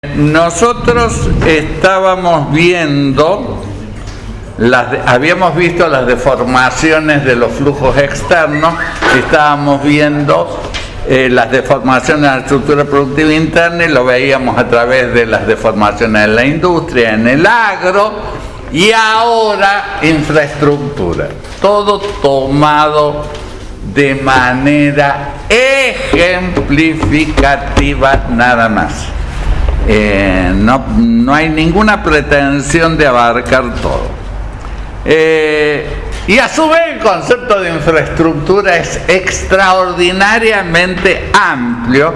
Nosotros estábamos viendo, habíamos visto las deformaciones de los flujos externos, estábamos viendo las deformaciones de la estructura productiva interna y lo veíamos a través de las deformaciones en la industria, en el agro y ahora infraestructura. Todo tomado de manera ejemplificativa nada más. No hay ninguna pretensión de abarcar todo. Y a su vez el concepto de infraestructura es extraordinariamente amplio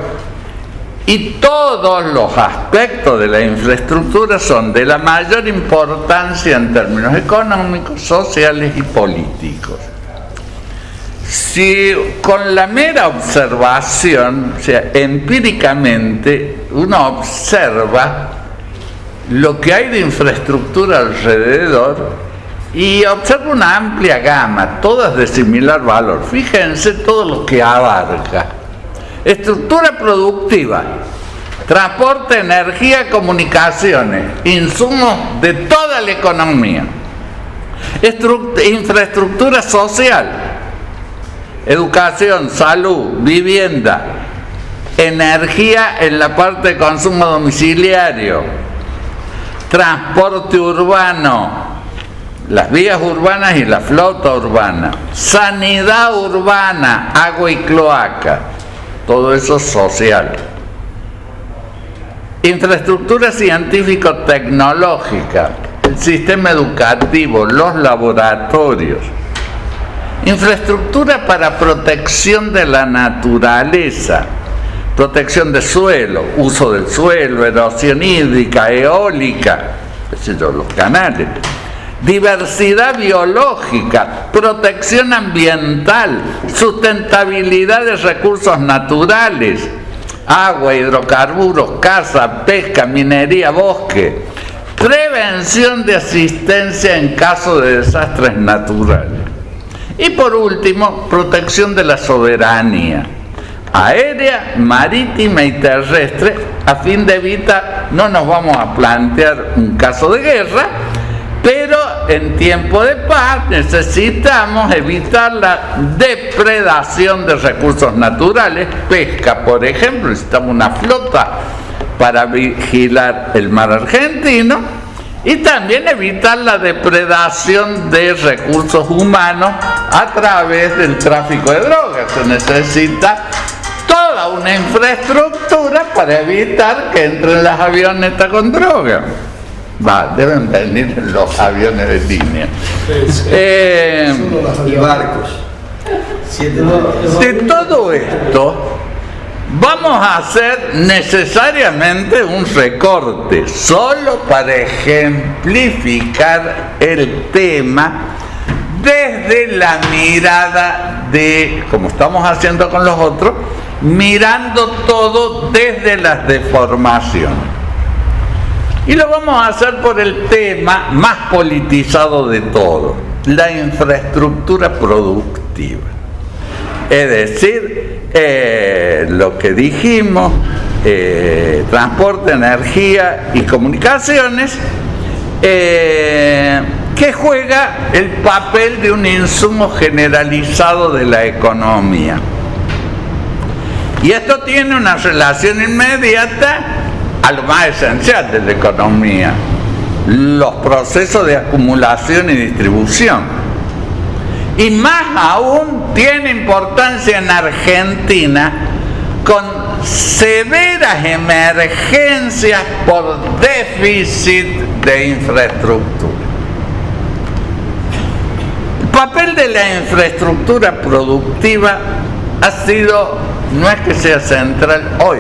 y todos los aspectos de la infraestructura son de la mayor importancia en términos económicos, sociales y políticos. Si con la mera observación, o sea, empíricamente, uno observa lo que hay de infraestructura alrededor y observa una amplia gama, todas de similar valor. Fíjense todo lo que abarca. Estructura productiva, transporte, energía, comunicaciones, insumos de toda la economía. Infraestructura social, educación, salud, vivienda, energía en la parte de consumo domiciliario, transporte urbano, las vías urbanas y la flota urbana, sanidad urbana, agua y cloaca, todo eso social. Infraestructura científico-tecnológica, el sistema educativo, los laboratorios. Sé para protección de la naturaleza, protección de suelo, uso del suelo, erosión hídrica, eólica, los canales. Diversidad biológica, protección ambiental, sustentabilidad de recursos naturales, agua, hidrocarburos, caza, pesca, minería, bosque, prevención de asistencia en caso de desastres naturales. Y por último, protección de la soberanía aérea, marítima y terrestre, a fin de evitar, no nos vamos a plantear un caso de guerra, pero en tiempo de paz necesitamos evitar la depredación de recursos naturales, pesca, por ejemplo, necesitamos una flota para vigilar el mar argentino, y también evitar la depredación de recursos humanos a través del tráfico de drogas. Se necesita toda una infraestructura para evitar que entren las avionetas con droga. Deben venir los aviones de línea. Y barcos. De todo esto vamos a hacer necesariamente un recorte, solo para ejemplificar el tema desde la mirada de, como estamos haciendo con los otros, mirando todo desde las deformaciones. Y lo vamos a hacer por el tema más politizado de todo, la infraestructura productiva. Es decir, lo que dijimos, transporte, energía y comunicaciones, que juega el papel de un insumo generalizado de la economía. Y esto tiene una relación inmediata a lo más esencial de la economía, los procesos de acumulación y distribución. Y más aún tiene importancia en Argentina con severas emergencias por déficit de infraestructura. El papel de la infraestructura productiva no es que sea central hoy,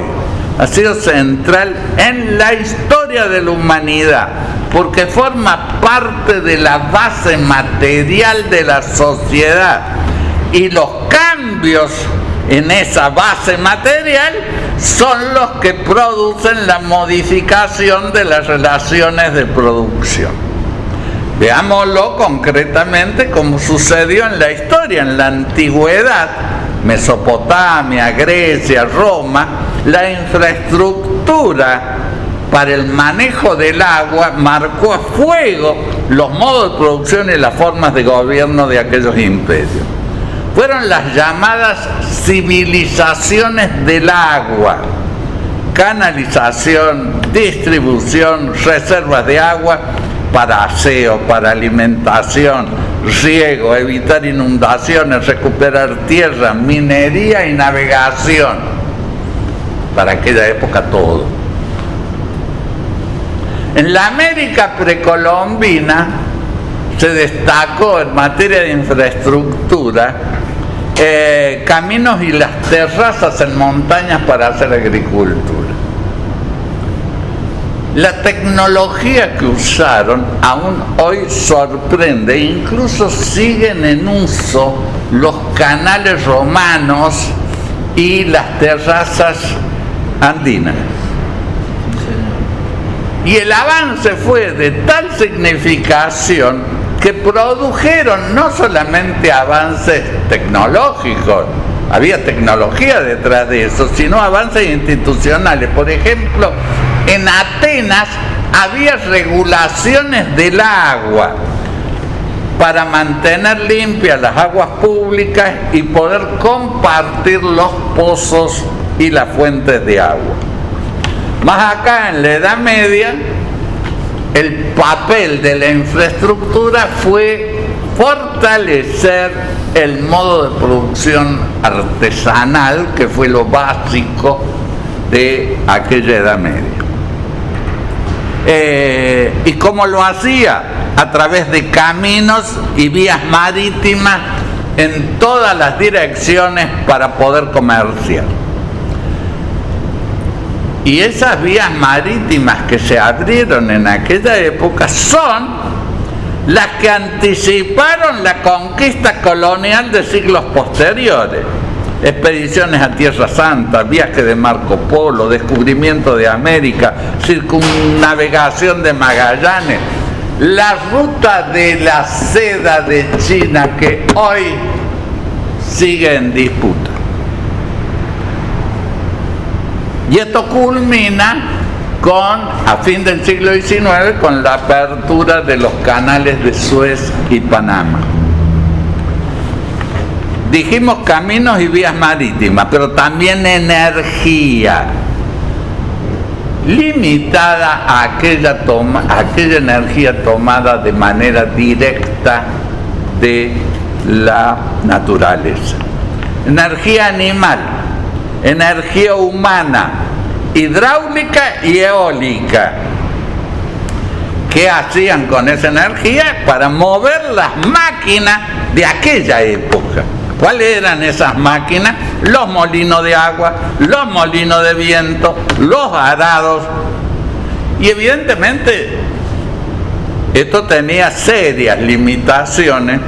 ha sido central en la historia de la humanidad, porque forma parte de la base material de la sociedad y los cambios en esa base material son los que producen la modificación de las relaciones de producción. Veámoslo concretamente como sucedió en la historia, en la antigüedad, Mesopotamia, Grecia, Roma, la infraestructura para el manejo del agua marcó a fuego los modos de producción y las formas de gobierno de aquellos imperios. Fueron las llamadas civilizaciones del agua: canalización, distribución, reservas de agua para aseo, para alimentación, riego, evitar inundaciones, recuperar tierra, minería y navegación. Para aquella época todo. En la América precolombina se destacó en materia de infraestructura caminos y las terrazas en montañas para hacer agricultura. La tecnología que usaron aún hoy sorprende, incluso siguen en uso los canales romanos y las terrazas andinas. Y el avance fue de tal significación que produjeron no solamente avances tecnológicos, había tecnología detrás de eso, sino avances institucionales. Por ejemplo, en Atenas había regulaciones del agua para mantener limpias las aguas públicas y poder compartir los pozos y las fuentes de agua. Más acá, en la Edad Media, el papel de la infraestructura fue fortalecer el modo de producción artesanal, que fue lo básico de aquella Edad Media. ¿Y cómo lo hacía? A través de caminos y vías marítimas en todas las direcciones para poder comerciar. Y esas vías marítimas que se abrieron en aquella época son las que anticiparon la conquista colonial de siglos posteriores. Expediciones a Tierra Santa, viaje de Marco Polo, descubrimiento de América, circunnavegación de Magallanes, la ruta de la seda de China, que hoy sigue en disputa. Y esto culmina a fin del siglo XIX, con la apertura de los canales de Suez y Panamá. Dijimos caminos y vías marítimas, pero también energía, limitada a aquella energía tomada de manera directa de la naturaleza. Energía animal, energía humana, hidráulica y eólica. ¿Qué hacían con esa energía? Para mover las máquinas de aquella época. ¿Cuáles eran esas máquinas? Los molinos de agua, los molinos de viento, los arados. Y evidentemente esto tenía serias limitaciones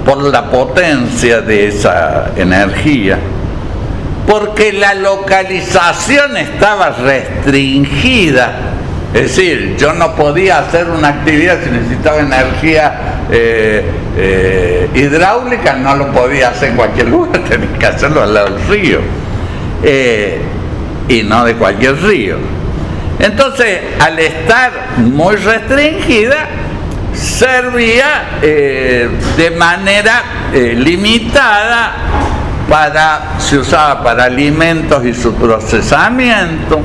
por la potencia de esa energía, porque la localización estaba restringida. Es decir, yo no podía hacer una actividad si necesitaba energía hidráulica, no lo podía hacer en cualquier lugar, tenía que hacerlo al lado del río, y no de cualquier río. Entonces, al estar muy restringida, servía de manera limitada se usaba para alimentos y su procesamiento,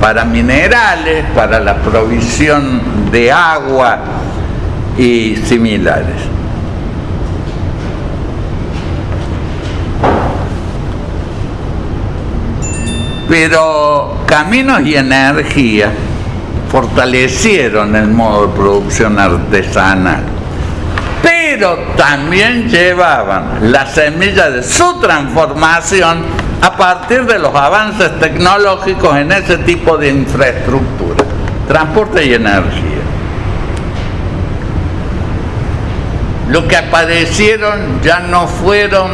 para minerales, para la provisión de agua y similares. Pero caminos y energía fortalecieron el modo de producción artesanal, pero también llevaban la semilla de su transformación a partir de los avances tecnológicos en ese tipo de infraestructura, transporte y energía. Lo que aparecieron ya no fueron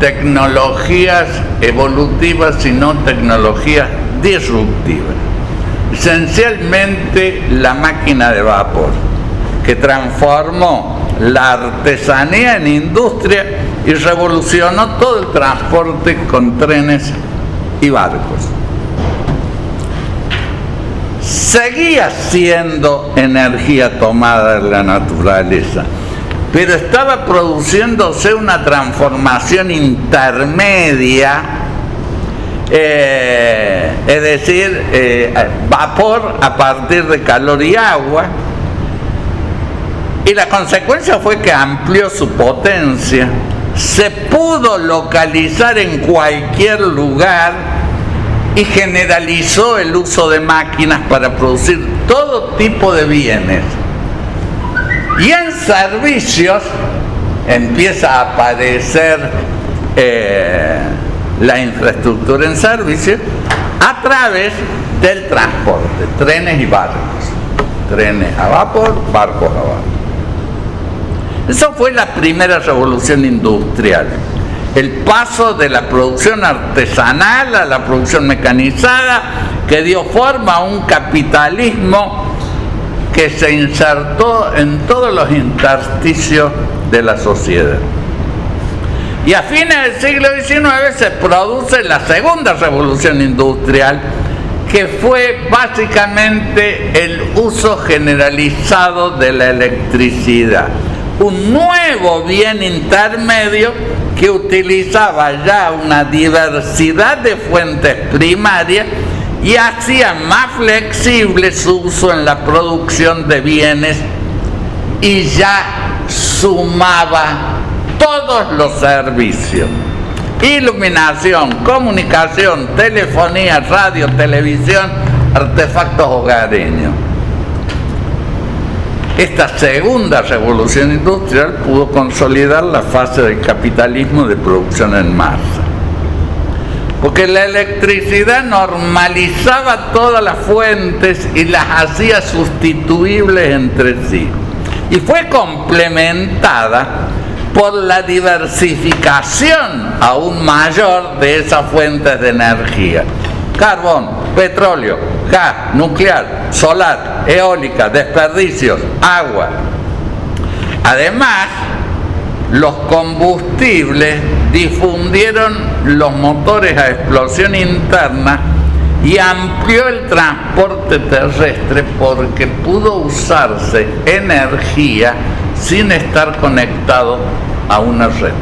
tecnologías evolutivas, sino tecnologías disruptivas. Esencialmente la máquina de vapor, que transformó la artesanía en industria y revolucionó todo el transporte con trenes y barcos. seguía siendo energía tomada de la naturaleza, pero estaba produciéndose una transformación intermedia, es decir, vapor a partir de calor y agua, y la consecuencia fue que amplió su potencia, se pudo localizar en cualquier lugar y generalizó el uso de máquinas para producir todo tipo de bienes. Y en servicios empieza a aparecer la infraestructura en servicios a través del transporte, trenes y barcos. Trenes a vapor, barcos a vapor. Esa fue la primera revolución industrial. El paso de la producción artesanal a la producción mecanizada, que dio forma a un capitalismo que se insertó en todos los intersticios de la sociedad. Y a fines del siglo XIX se produce la segunda revolución industrial, que fue básicamente el uso generalizado de la electricidad. Un nuevo bien intermedio que utilizaba ya una diversidad de fuentes primarias y hacía más flexible su uso en la producción de bienes, y ya sumaba todos los servicios: iluminación, comunicación, telefonía, radio, televisión, artefactos hogareños. Esta segunda revolución industrial pudo consolidar la fase del capitalismo de producción en masa, porque la electricidad normalizaba todas las fuentes y las hacía sustituibles entre sí, y fue complementada por la diversificación aún mayor de esas fuentes de energía: carbón, petróleo, gas, nuclear, solar, eólica, desperdicios, agua. Además, los combustibles difundieron los motores a explosión interna y amplió el transporte terrestre, porque pudo usarse energía sin estar conectado a una red.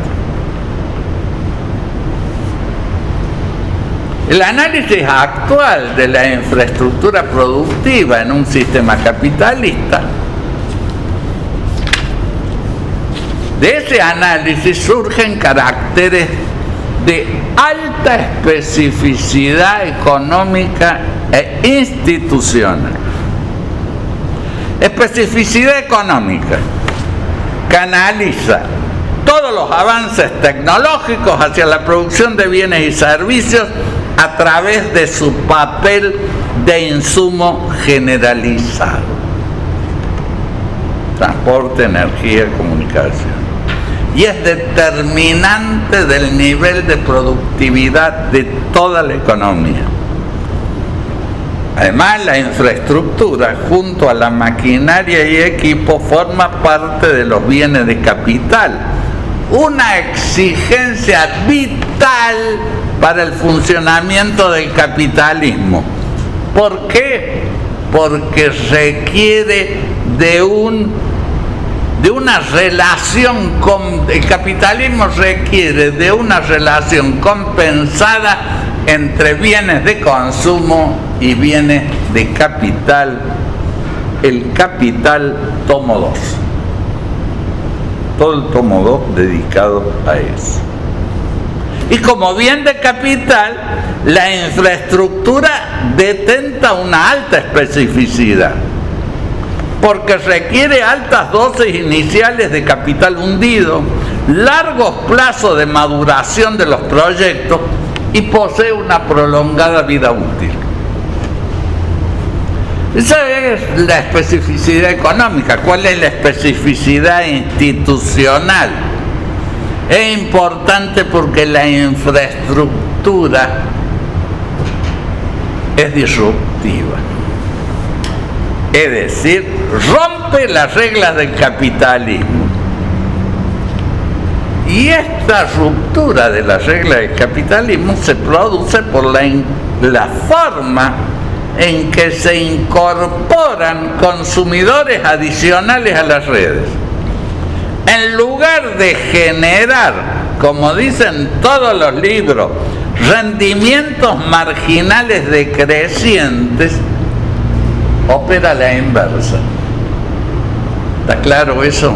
El análisis actual de la infraestructura productiva en un sistema capitalista, de ese análisis surgen caracteres de alta especificidad económica e institucional. Especificidad económica, que analiza todos los avances tecnológicos hacia la producción de bienes y servicios a través de su papel de insumo generalizado: transporte, energía, comunicación. Y es determinante del nivel de productividad de toda la economía. Además, la infraestructura, junto a la maquinaria y equipo, forma parte de los bienes de capital, una exigencia vital para el funcionamiento del capitalismo. ¿Por qué? Porque requiere de una relación, el capitalismo requiere de una relación compensada entre bienes de consumo y bienes de capital. El capital tomo 2. Todo el tomo 2 dedicado a eso. Y como bien de capital, la infraestructura detenta una alta especificidad, porque requiere altas dosis iniciales de capital hundido, largos plazos de maduración de los proyectos y posee una prolongada vida útil. Esa es la especificidad económica. ¿Cuál es la especificidad institucional? Es importante porque la infraestructura es disruptiva. Es decir, rompe las reglas del capitalismo. Y esta ruptura de las reglas del capitalismo se produce por la forma en que se incorporan consumidores adicionales a las redes. En lugar de generar, como dicen todos los libros, rendimientos marginales decrecientes, opera la inversa. ¿Está claro eso?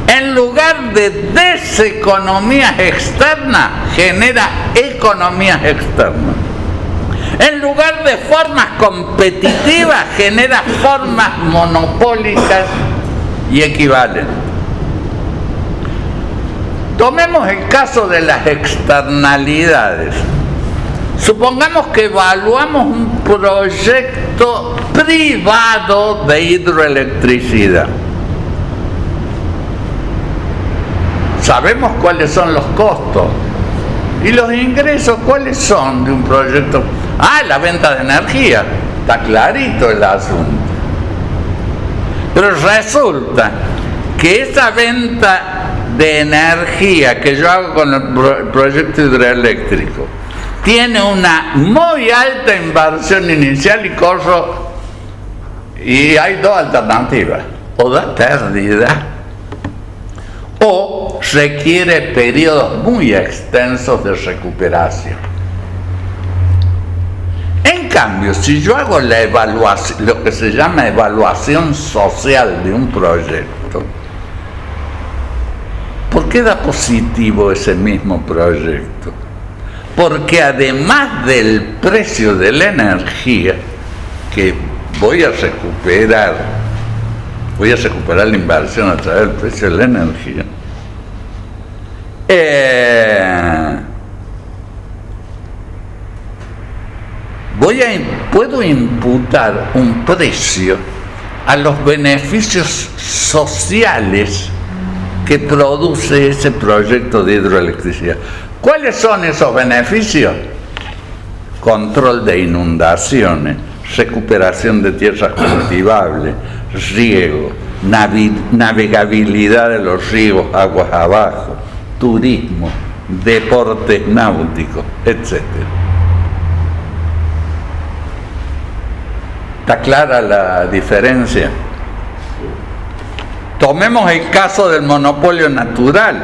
En lugar de deseconomías externas, genera economías externas. En lugar de formas competitivas, genera formas monopólicas y equivalentes. Tomemos el caso de las externalidades. Supongamos que evaluamos un proyecto privado de hidroelectricidad. Sabemos cuáles son los costos. ¿Y los ingresos cuáles son de un proyecto? La venta de energía. Está clarito el asunto. Pero resulta que esa venta de energía que yo hago con el proyecto hidroeléctrico tiene una muy alta inversión inicial y hay dos alternativas: o da pérdida o requiere periodos muy extensos de recuperación. En cambio, si yo hago la evaluación, lo que se llama evaluación social de un proyecto, ¿por qué da positivo ese mismo proyecto? Porque además del precio de la energía que voy a recuperar la inversión a través del precio de la energía, puedo imputar un precio a los beneficios sociales que produce ese proyecto de hidroelectricidad. ¿Cuáles son esos beneficios? Control de inundaciones, recuperación de tierras cultivables, riego, navegabilidad de los ríos aguas abajo, turismo, deportes náuticos, etc. ¿Está clara la diferencia? Tomemos el caso del monopolio natural.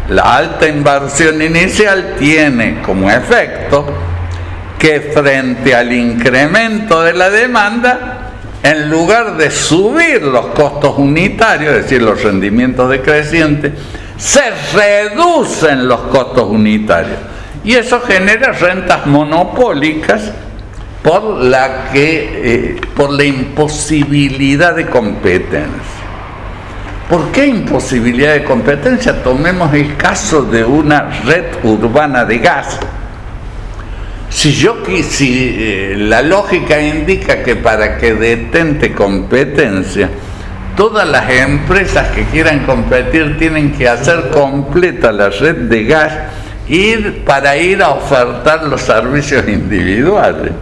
La alta inversión inicial tiene como efecto que frente al incremento de la demanda, en lugar de subir los costos unitarios, es decir, los rendimientos decrecientes, se reducen los costos unitarios. Y eso genera rentas monopólicas por la imposibilidad de competencia. ¿Por qué imposibilidad de competencia? Tomemos el caso de una red urbana de gas. Si la lógica indica que para que detente competencia, todas las empresas que quieran competir tienen que hacer completa la red de gas para ir a ofertar los servicios individuales.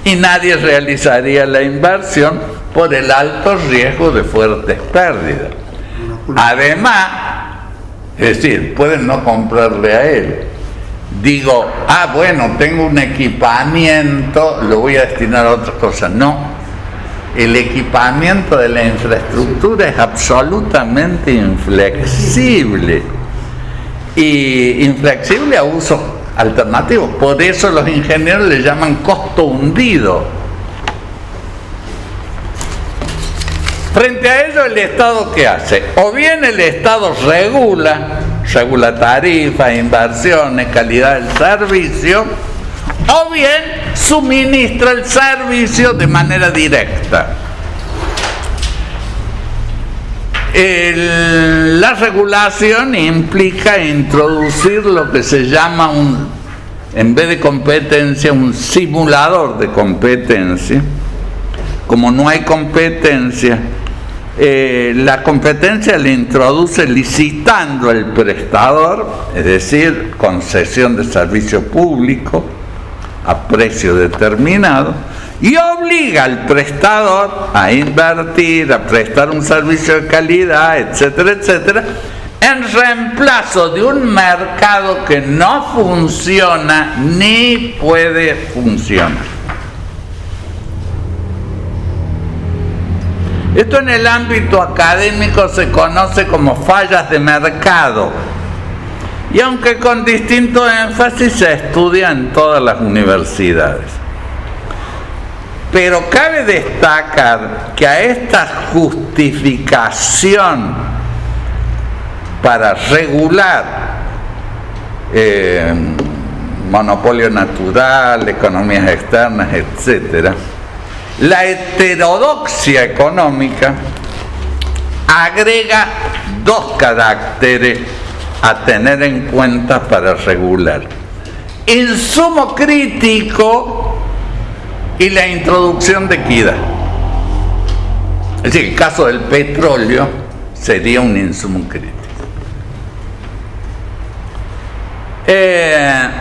Y nadie realizaría la inversión por el alto riesgo de fuertes pérdidas. Además, es decir, pueden no comprarle a él. Digo, bueno, tengo un equipamiento, lo voy a destinar a otras cosas. No, el equipamiento de la infraestructura es absolutamente inflexible. Y inflexible a usos alternativos. Por eso los ingenieros le llaman costo hundido. Frente a ello, el Estado, ¿qué hace? O bien el Estado regula tarifas, inversiones, calidad del servicio, o bien suministra el servicio de manera directa. La regulación implica introducir lo que se llama en vez de competencia, un simulador de competencia. Como no hay competencia, la competencia le introduce licitando el prestador, es decir, concesión de servicio público a precio determinado, y obliga al prestador a invertir, a prestar un servicio de calidad, etcétera, etcétera, en reemplazo de un mercado que no funciona ni puede funcionar. Esto en el ámbito académico se conoce como fallas de mercado, y aunque con distinto énfasis se estudia en todas las universidades. Pero cabe destacar que a esta justificación para regular monopolio natural, economías externas, etc., la heterodoxia económica agrega dos caracteres a tener en cuenta para regular: insumo crítico y la introducción de equidad. Es decir, el caso del petróleo sería un insumo crítico.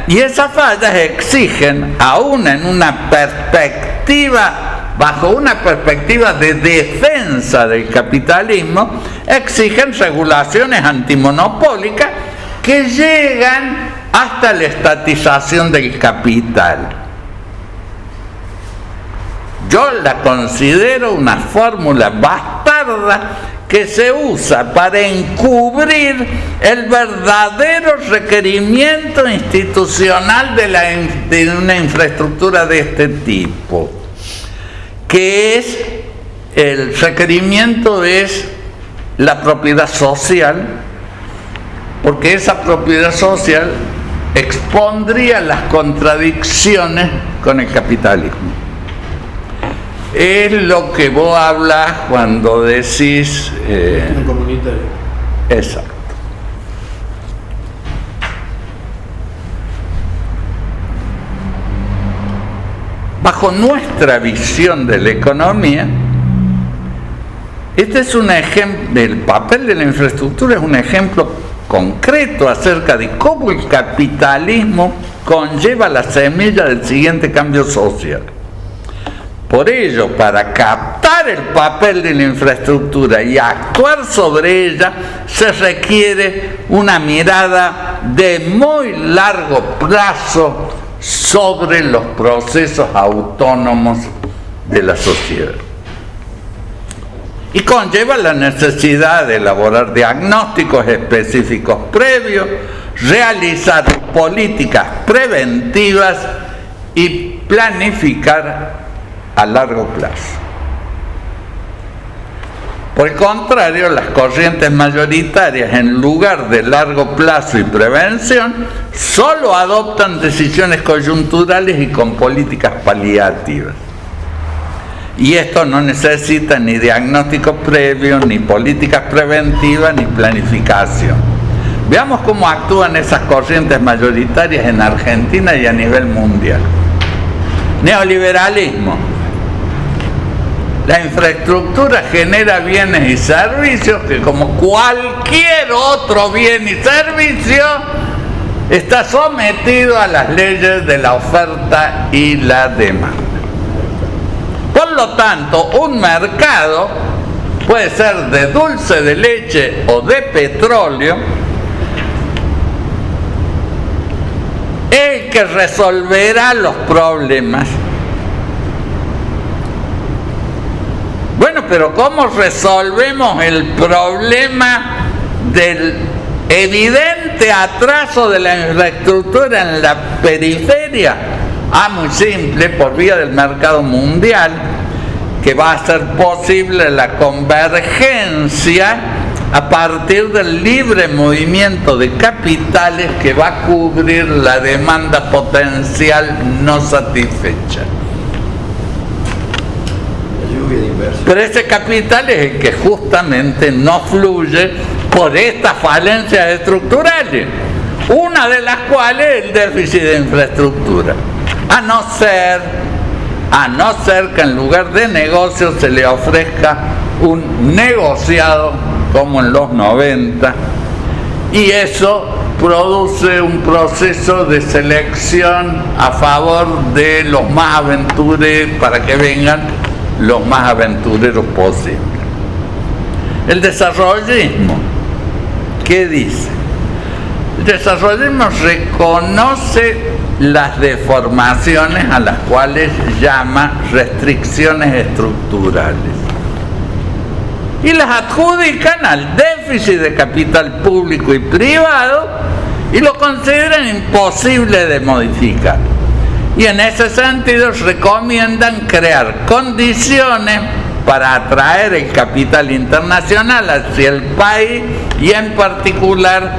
Y esas fallas exigen, aún en una perspectiva, bajo una perspectiva de defensa del capitalismo, exigen regulaciones antimonopólicas que llegan hasta la estatización del capital. Yo la considero una fórmula bastarda que se usa para encubrir el verdadero requerimiento institucional de una infraestructura de este tipo, que es, el requerimiento es la propiedad social, porque esa propiedad social expondría las contradicciones con el capitalismo. Es lo que vos hablas cuando decís... un comunitario. Exacto. Bajo nuestra visión de la economía, este es un ejemplo, el papel de la infraestructura es un ejemplo concreto acerca de cómo el capitalismo conlleva la semilla del siguiente cambio social. Por ello, para captar el papel de la infraestructura y actuar sobre ella, se requiere una mirada de muy largo plazo sobre los procesos autónomos de la sociedad. Y conlleva la necesidad de elaborar diagnósticos específicos previos, realizar políticas preventivas y planificar a largo plazo. Por el contrario, las corrientes mayoritarias, en lugar de largo plazo y prevención, solo adoptan decisiones coyunturales y con políticas paliativas. Y esto no necesita ni diagnóstico previo, ni políticas preventivas, ni planificación. Veamos cómo actúan esas corrientes mayoritarias en Argentina y a nivel mundial. Neoliberalismo. La infraestructura genera bienes y servicios que, como cualquier otro bien y servicio, está sometido a las leyes de la oferta y la demanda. Por lo tanto, un mercado puede ser de dulce de leche o de petróleo, el que resolverá los problemas. Bueno, pero ¿cómo resolvemos el problema del evidente atraso de la infraestructura en la periferia? Muy simple, por vía del mercado mundial, que va a hacer posible la convergencia a partir del libre movimiento de capitales que va a cubrir la demanda potencial no satisfecha. Pero ese capital es el que justamente no fluye por estas falencias estructurales, una de las cuales es el déficit de infraestructura. A no ser que en lugar de negocio se le ofrezca un negociado como en los 90, y eso produce un proceso de selección a favor de los más aventureros, para que vengan los más aventureros posibles. El desarrollismo ¿Qué dice? El desarrollismo reconoce las deformaciones a las cuales llama restricciones estructurales y las adjudican al déficit de capital público y privado y lo consideran imposible de modificar. Y en ese sentido recomiendan crear condiciones para atraer el capital internacional hacia el país y en particular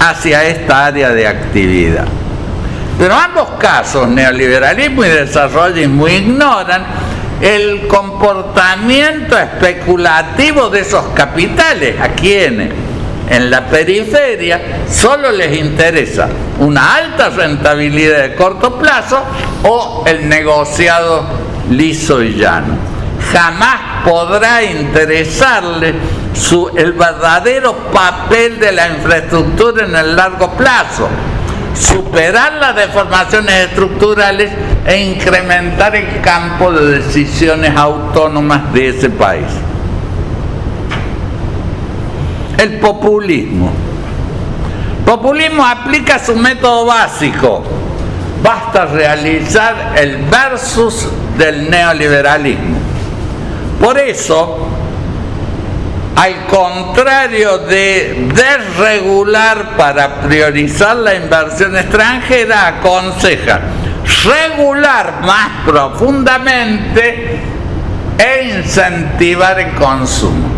hacia esta área de actividad. Pero ambos casos, neoliberalismo y desarrollismo, ignoran el comportamiento especulativo de esos capitales. ¿A quiénes? En la periferia solo les interesa una alta rentabilidad de corto plazo o el negociado liso y llano. Jamás podrá interesarle el verdadero papel de la infraestructura en el largo plazo, superar las deformaciones estructurales e incrementar el campo de decisiones autónomas de ese país. El populismo. Populismo aplica su método básico. Basta realizar el versus del neoliberalismo. Por eso, al contrario de desregular para priorizar la inversión extranjera, aconseja regular más profundamente e incentivar el consumo.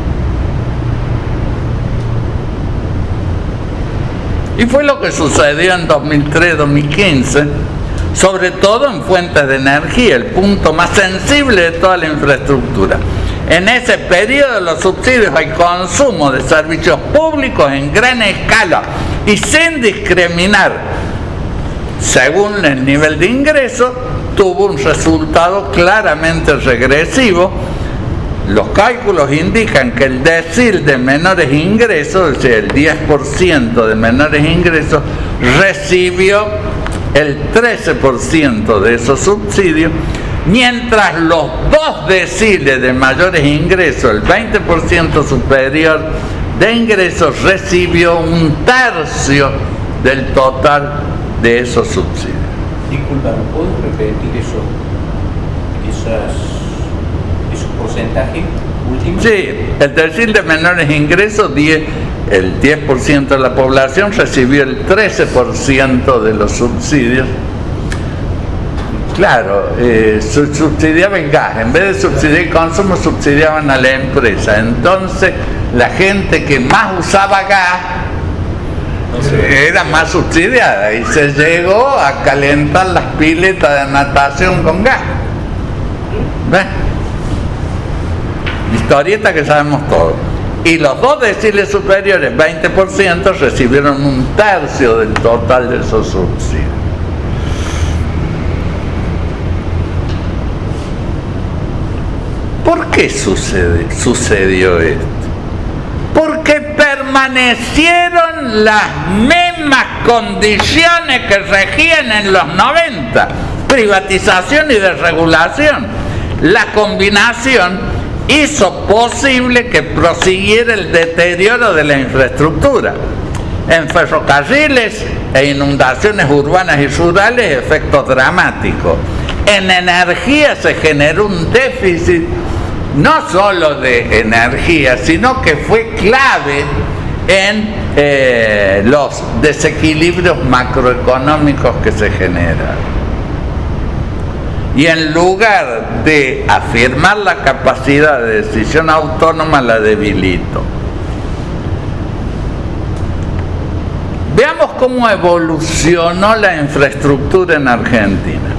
Y fue lo que sucedió en 2003-2015, sobre todo en fuentes de energía, el punto más sensible de toda la infraestructura. En ese periodo los subsidios al consumo de servicios públicos en gran escala y sin discriminar según el nivel de ingreso, tuvo un resultado claramente regresivo. Los cálculos indican que el decil de menores ingresos, es decir, el 10% de menores ingresos, recibió el 13% de esos subsidios, mientras los dos deciles de mayores ingresos, el 20% superior de ingresos, recibió un tercio del total de esos subsidios. Disculpa, ¿me puedes repetir esos porcentajes últimos? Sí, el decil de menores ingresos, el 10% de la población recibió el 13% de los subsidios. Claro, subsidiaba el gas, en vez de subsidiar el consumo, subsidiaban a la empresa. Entonces, la gente que más usaba gas era más subsidiada y se llegó a calentar las piletas de natación con gas. ¿Ves? Historieta que sabemos todos. Y los dos deciles superiores, 20%, recibieron un tercio del total de esos subsidios. ¿Por qué sucedió esto? Porque permanecieron las mismas condiciones que regían en los 90, privatización y desregulación. La combinación hizo posible que prosiguiera el deterioro de la infraestructura. En ferrocarriles e inundaciones urbanas y rurales, efectos dramáticos. En energía se generó un déficit no solo de energía, sino que fue clave en los desequilibrios macroeconómicos que se generan. Y en lugar de afirmar la capacidad de decisión autónoma, la debilitó. Veamos cómo evolucionó la infraestructura en Argentina.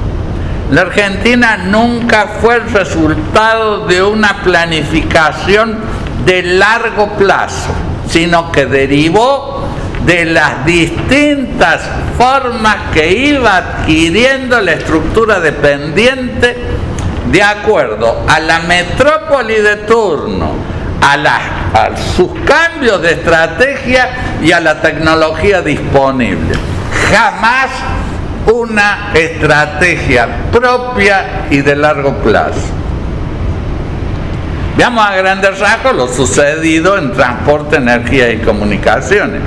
La Argentina nunca fue el resultado de una planificación de largo plazo, sino que derivó de las distintas formas que iba adquiriendo la estructura dependiente de acuerdo a la metrópoli de turno, a sus cambios de estrategia y a la tecnología disponible. Jamás una estrategia propia y de largo plazo. Veamos a grandes rasgos lo sucedido en transporte, energía y comunicaciones.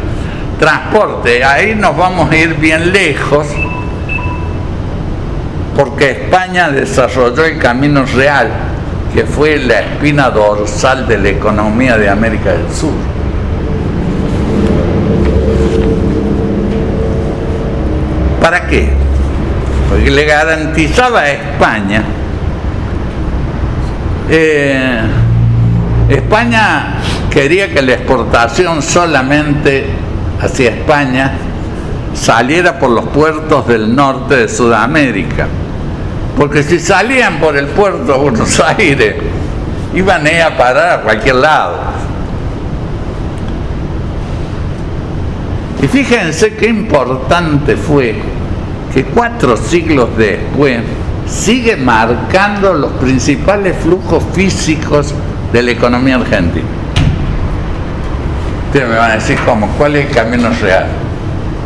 Transporte, ahí nos vamos a ir bien lejos, porque España desarrolló el Camino Real, que fue la espina dorsal de la economía de América del Sur. ¿Para qué? Porque le garantizaba a España. España quería que la exportación solamente hacia España saliera por los puertos del norte de Sudamérica, porque si salían por el puerto de Buenos Aires iban a ir a parar a cualquier lado. Y fíjense qué importante fue que 4 siglos después sigue marcando los principales flujos físicos de la economía argentina. Ustedes me van a decir, ¿cómo? ¿Cuál es el Camino Real?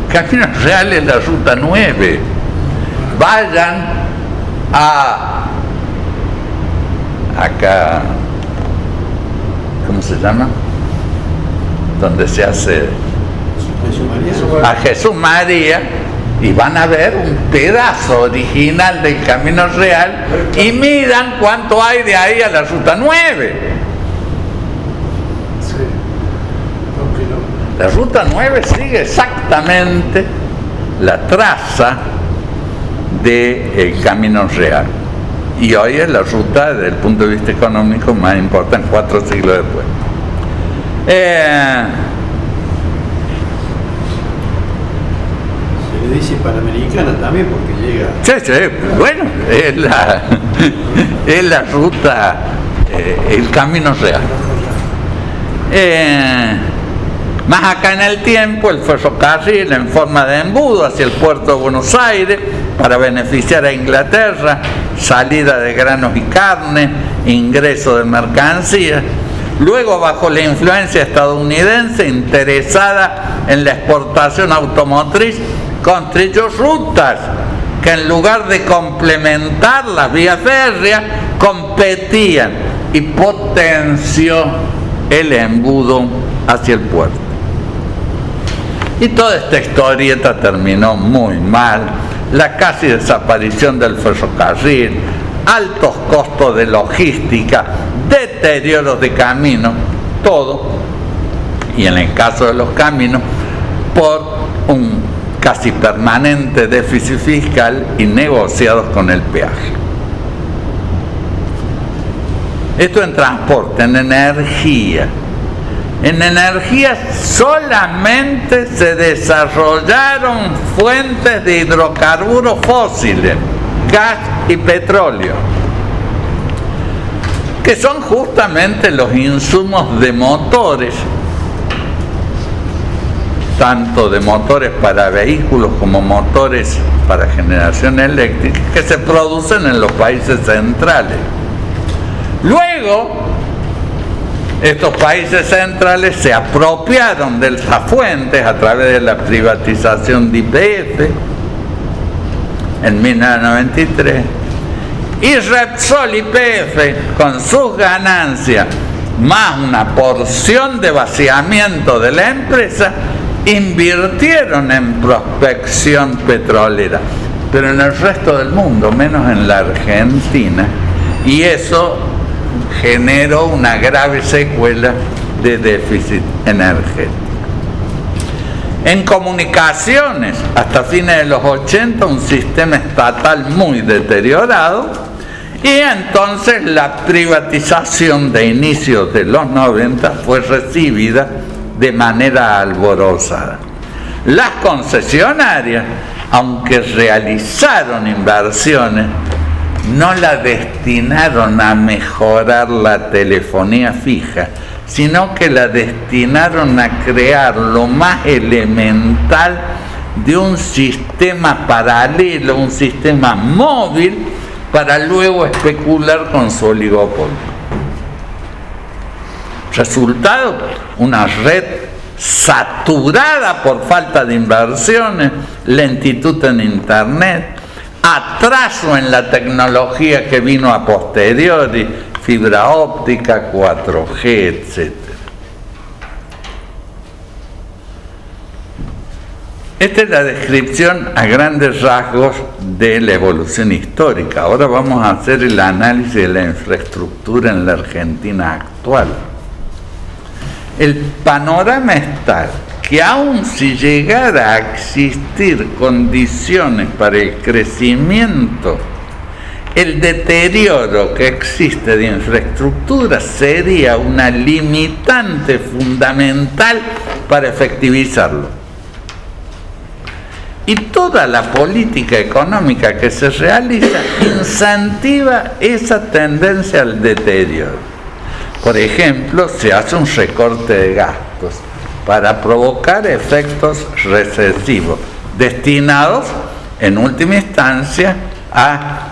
El Camino Real es la Ruta 9. Vayan acá, ¿cómo se llama? Donde se hace a Jesús María, y van a ver un pedazo original del Camino Real y miran cuánto hay de ahí a la Ruta 9. La Ruta 9 sigue exactamente la traza del Camino Real, y hoy es la ruta desde el punto de vista económico más importante 4 siglos después. Se le dice Panamericana también porque llega... Sí, bueno, es la ruta, el Camino Real. Más acá en el tiempo, el ferrocarril en forma de embudo hacia el puerto de Buenos Aires para beneficiar a Inglaterra, salida de granos y carne, ingreso de mercancías. Luego, bajo la influencia estadounidense interesada en la exportación automotriz, construyó rutas que en lugar de complementar las vías férreas, competían, y potenció el embudo hacia el puerto. Y toda esta historieta terminó muy mal. La casi desaparición del ferrocarril, altos costos de logística, deterioros de caminos, todo, y en el caso de los caminos, por un casi permanente déficit fiscal y negociados con el peaje. Esto en transporte. En energía. En energía solamente se desarrollaron fuentes de hidrocarburos fósiles, gas y petróleo, que son justamente los insumos de motores, tanto de motores para vehículos como motores para generación eléctrica, que se producen en los países centrales. Luego, estos países centrales se apropiaron de esas fuentes a través de la privatización de YPF en 1993, y Repsol y YPF, con sus ganancias más una porción de vaciamiento de la empresa, invirtieron en prospección petrolera, pero en el resto del mundo, menos en la Argentina, y eso generó una grave secuela de déficit energético. En comunicaciones, hasta fines de los 80, un sistema estatal muy deteriorado, y entonces la privatización de inicios de los 90 fue recibida de manera alborozada. Las concesionarias, aunque realizaron inversiones, no la destinaron a mejorar la telefonía fija, sino que la destinaron a crear lo más elemental de un sistema paralelo, un sistema móvil, para luego especular con su oligopolio. Resultado, una red saturada por falta de inversiones, lentitud en Internet, atraso en la tecnología que vino a posteriori, fibra óptica, 4G, etc. Esta es la descripción a grandes rasgos de la evolución histórica. Ahora vamos a hacer el análisis de la infraestructura en la Argentina actual. El panorama es tal que aun si llegara a existir condiciones para el crecimiento, el deterioro que existe de infraestructura sería una limitante fundamental para efectivizarlo. Y toda la política económica que se realiza incentiva esa tendencia al deterioro. Por ejemplo, se hace un recorte de gastos para provocar efectos recesivos, destinados en última instancia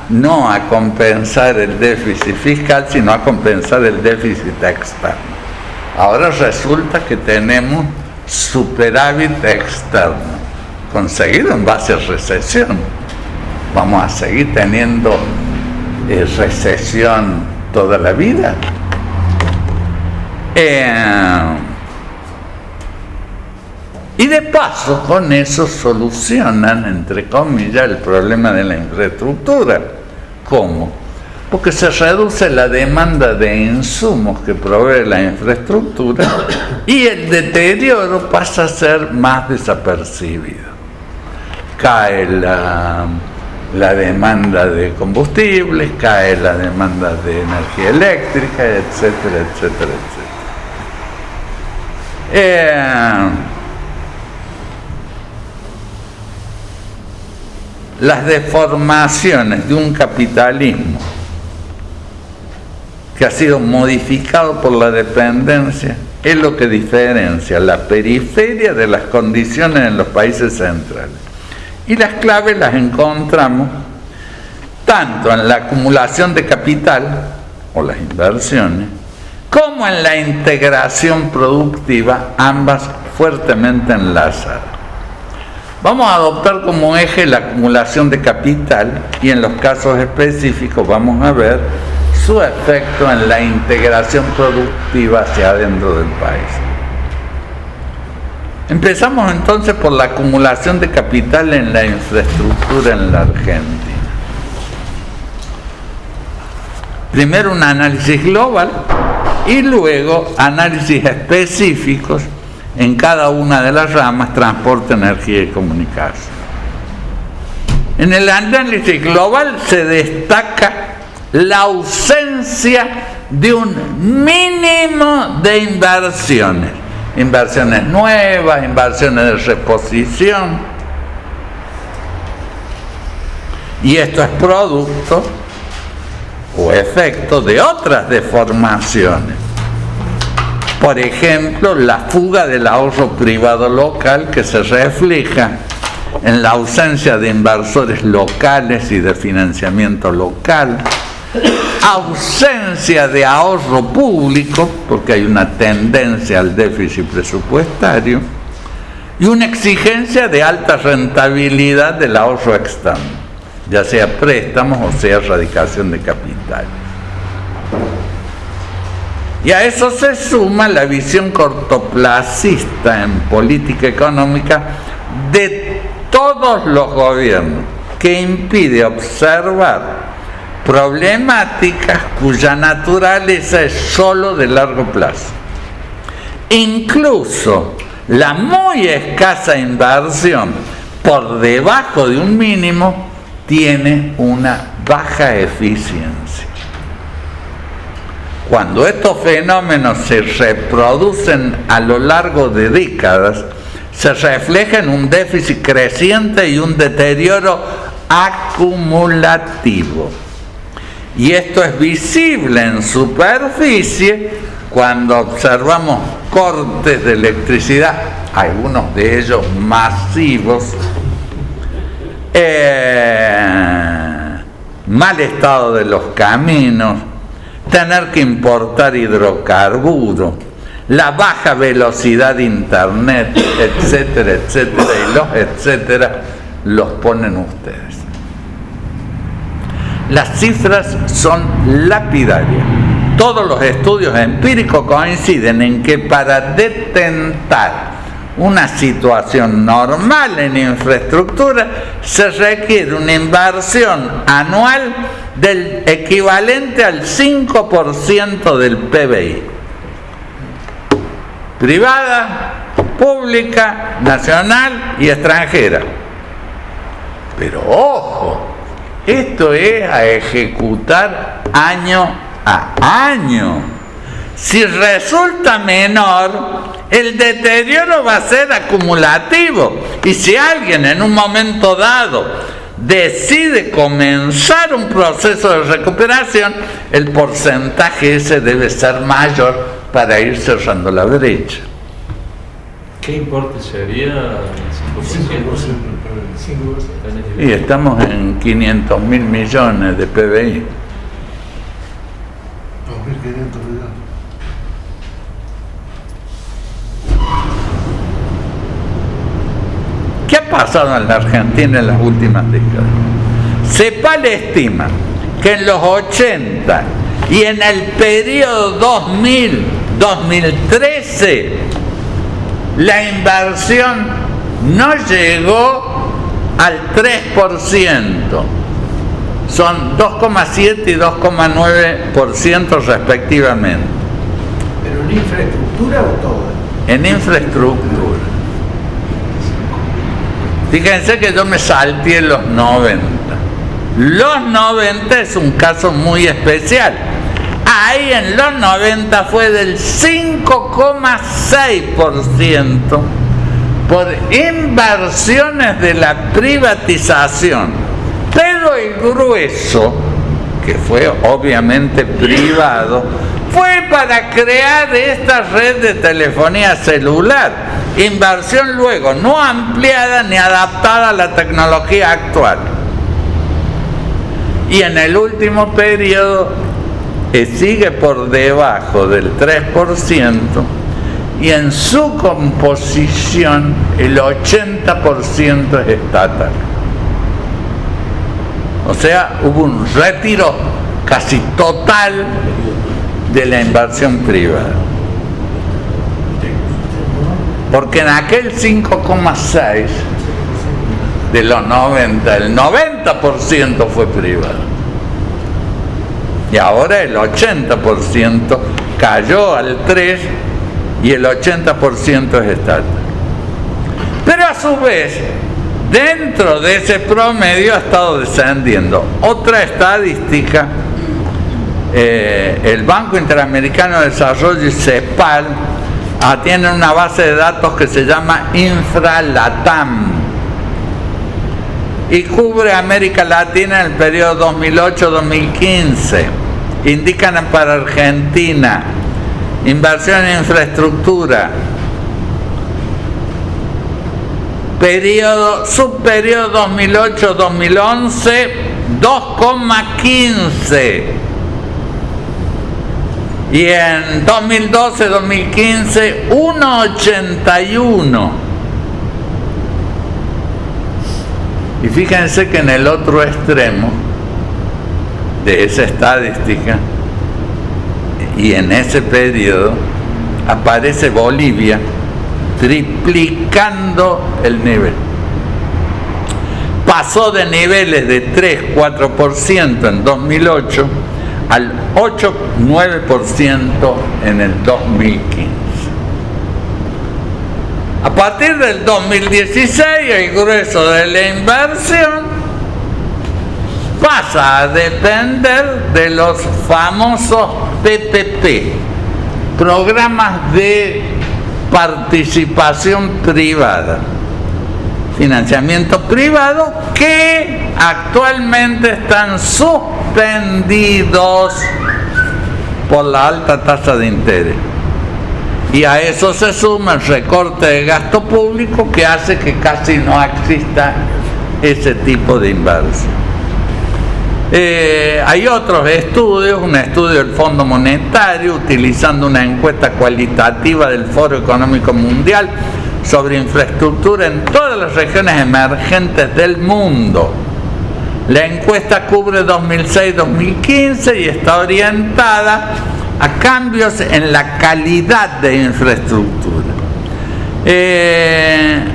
no a compensar el déficit fiscal, sino a compensar el déficit externo. Ahora resulta que tenemos superávit externo, conseguido en base a recesión. Vamos a seguir teniendo recesión toda la vida. Y de paso con eso solucionan, entre comillas, el problema de la infraestructura. ¿Cómo? Porque se reduce la demanda de insumos que provee la infraestructura y el deterioro pasa a ser más desapercibido. Cae la demanda de combustibles, cae la demanda de energía eléctrica, etcétera, etcétera, etcétera. Las deformaciones de un capitalismo que ha sido modificado por la dependencia es lo que diferencia la periferia de las condiciones en los países centrales. Y las claves las encontramos tanto en la acumulación de capital, o las inversiones, como en la integración productiva, ambas fuertemente enlazadas. Vamos a adoptar como eje la acumulación de capital y en los casos específicos vamos a ver su efecto en la integración productiva hacia adentro del país. Empezamos entonces por la acumulación de capital en la infraestructura en la Argentina. Primero un análisis global y luego análisis específicos en cada una de las ramas: transporte, energía y comunicación. En el análisis global se destaca la ausencia de un mínimo de inversiones. Inversiones nuevas, inversiones de reposición. Y esto es producto o efecto de otras deformaciones. Por ejemplo, la fuga del ahorro privado local, que se refleja en la ausencia de inversores locales y de financiamiento local, ausencia de ahorro público, porque hay una tendencia al déficit presupuestario, y una exigencia de alta rentabilidad del ahorro externo, ya sea préstamos o sea erradicación de capital. Y a eso se suma la visión cortoplacista en política económica de todos los gobiernos, que impide observar problemáticas cuya naturaleza es solo de largo plazo. Incluso la muy escasa inversión por debajo de un mínimo tiene una baja eficiencia. Cuando estos fenómenos se reproducen a lo largo de décadas, se refleja en un déficit creciente y un deterioro acumulativo. Y esto es visible en superficie cuando observamos cortes de electricidad, algunos de ellos masivos, mal estado de los caminos, tener que importar hidrocarburos, la baja velocidad de internet, etcétera, etcétera, y los etcétera los ponen ustedes. Las cifras son lapidarias. todos los estudios empíricos coinciden en que para detentar una situación normal en infraestructura se requiere una inversión anual del equivalente al 5% del PBI. Privada, pública, nacional y extranjera. Pero ojo, esto es a ejecutar año a año. Si resulta menor, el deterioro va a ser acumulativo. Y si alguien en un momento dado decide comenzar un proceso de recuperación, el porcentaje ese debe ser mayor para ir cerrando la brecha. ¿Qué importe sería el 5%? Y estamos en 500.000 millones de PBI. 2.500 millones. ¿Qué ha pasado en la Argentina en las últimas décadas? CEPAL estima que en los 80 y en el periodo 2000-2013 la inversión no llegó al 3%. Son 2,7 y 2,9% respectivamente. ¿Pero en infraestructura o todo? En infraestructura. Fíjense que yo me salté en los 90. Los 90 es un caso muy especial. Ahí en los 90 fue del 5,6% por inversiones de la privatización. Pero el grueso, que fue obviamente privado, fue para crear esta red de telefonía celular. Inversión luego no ampliada ni adaptada a la tecnología actual. Y en el último periodo sigue por debajo del 3% y en su composición el 80% es estatal. O sea, hubo un retiro casi total de la inversión privada. Porque en aquel 5,6 de los 90, el 90% fue privado. Y ahora el 80% cayó al 3% y el 80% es estatal. Pero a su vez, dentro de ese promedio ha estado descendiendo. Otra estadística, el Banco Interamericano de Desarrollo y CEPAL tienen una base de datos que se llama InfraLatam y cubre América Latina en el periodo 2008-2015. Indican para Argentina inversión en infraestructura, subperiodo 2008-2011, 2,15. Y en 2012-2015, 1,81. Y fíjense que en el otro extremo de esa estadística y en ese periodo aparece Bolivia triplicando el nivel. Pasó de niveles de 3-4% en 2008 al 8-9% en el 2015. A partir del 2016, el grueso de la inversión pasa a depender de los famosos PPP, programas de participación privada, financiamiento privado, que actualmente están suspendidos por la alta tasa de interés. Y a eso se suma el recorte de gasto público que hace que casi no exista ese tipo de inversión. Hay otros estudios, un estudio del Fondo Monetario utilizando una encuesta cualitativa del Foro Económico Mundial sobre infraestructura en todas las regiones emergentes del mundo. La encuesta cubre 2006-2015 y está orientada a cambios en la calidad de infraestructura.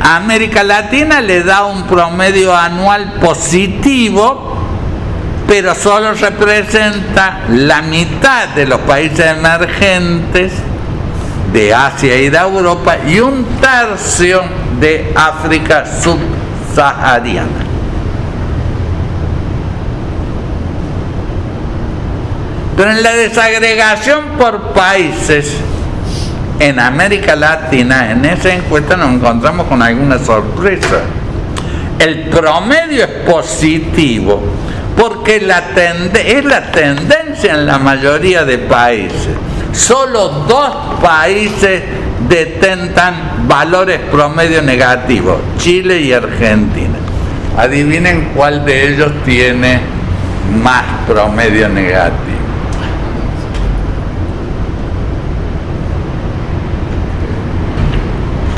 América Latina le da un promedio anual positivo, pero solo representa la mitad de los países emergentes de Asia y de Europa y un tercio de África subsahariana. Pero en la desagregación por países en América Latina, en esa encuesta nos encontramos con alguna sorpresa. El promedio es positivo porque es la tendencia en la mayoría de países. Solo 2 países detentan valores promedio negativos, Chile y Argentina. Adivinen cuál de ellos tiene más promedio negativo.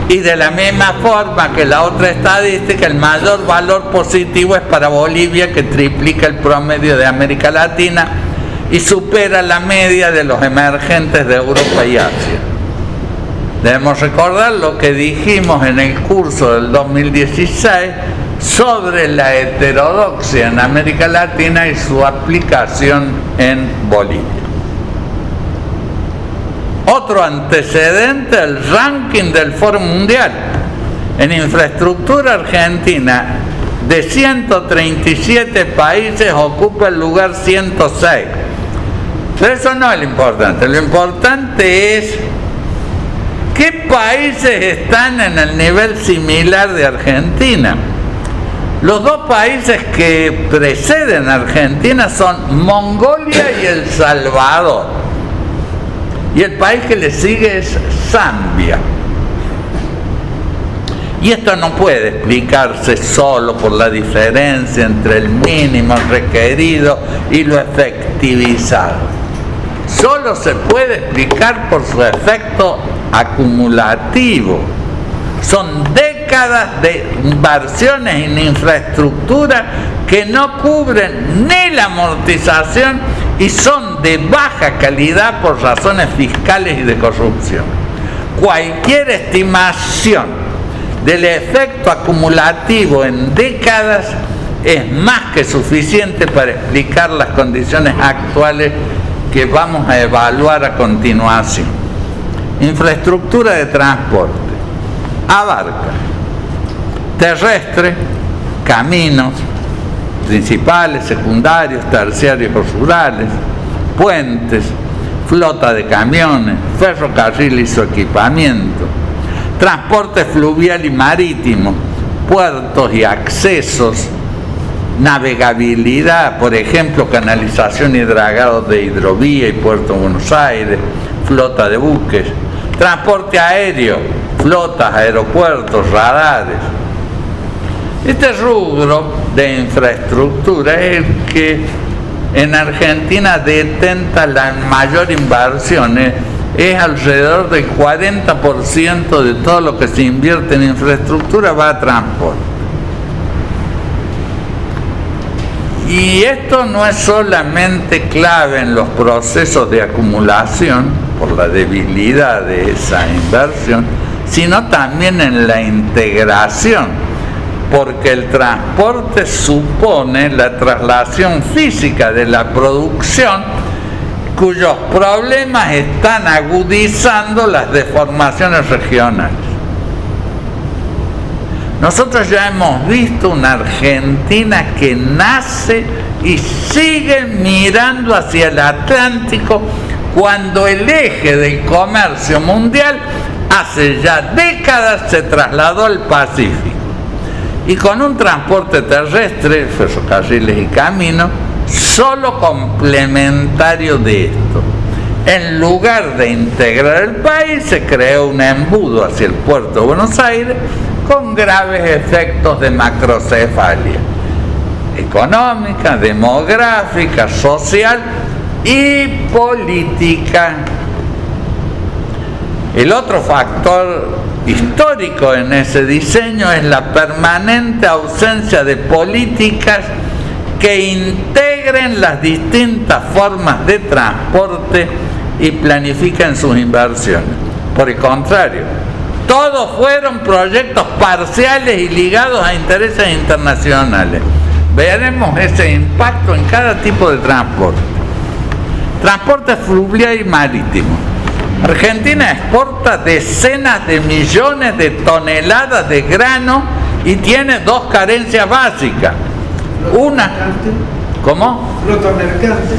Y de la misma forma que la otra estadística, el mayor valor positivo es para Bolivia, que triplica el promedio de América Latina y supera la media de los emergentes de Europa y Asia. Debemos recordar lo que dijimos en el curso del 2016 sobre la heterodoxia en América Latina y su aplicación en Bolivia. Otro antecedente, el ranking del Foro Mundial. En infraestructura, Argentina, de 137 países, ocupa el lugar 106. Pero eso no es lo importante. Lo importante es qué países están en el nivel similar de Argentina. Los 2 países que preceden a Argentina son Mongolia y El Salvador. Y el país que le sigue es Zambia. Y esto no puede explicarse solo por la diferencia entre el mínimo requerido y lo efectivizado. Solo se puede explicar por su efecto acumulativo. Son décadas de inversiones en infraestructura que no cubren ni la amortización y son de baja calidad por razones fiscales y de corrupción. Cualquier estimación del efecto acumulativo en décadas es más que suficiente para explicar las condiciones actuales que vamos a evaluar a continuación. Infraestructura de transporte abarca terrestre, caminos principales, secundarios, terciarios o rurales, puentes, flota de camiones, ferrocarril y su equipamiento, transporte fluvial y marítimo, puertos y accesos, navegabilidad, por ejemplo, canalización y dragado de hidrovía y Puerto Buenos Aires, flota de buques, transporte aéreo, flotas, aeropuertos, radares. Este rubro de infraestructura es el que en Argentina detenta la mayor inversión, es alrededor del 40% de todo lo que se invierte en infraestructura va a transporte. Y esto no es solamente clave en los procesos de acumulación, por la debilidad de esa inversión, sino también en la integración, porque el transporte supone la traslación física de la producción, cuyos problemas están agudizando las deformaciones regionales. Nosotros ya hemos visto una Argentina que nace y sigue mirando hacia el Atlántico cuando el eje del comercio mundial hace ya décadas se trasladó al Pacífico. Y con un transporte terrestre, ferrocarriles y caminos, solo complementario de esto. En lugar de integrar el país, se creó un embudo hacia el puerto de Buenos Aires con graves efectos de macrocefalia económica, demográfica, social y política. El otro factor histórico en ese diseño es la permanente ausencia de políticas que integren las distintas formas de transporte y planifiquen sus inversiones. Por el contrario, todos fueron proyectos parciales y ligados a intereses internacionales. Veremos ese impacto en cada tipo de transporte. Transporte fluvial y marítimo. Argentina exporta decenas de millones de toneladas de grano y tiene dos carencias básicas. Una, ¿cómo? Flota mercante.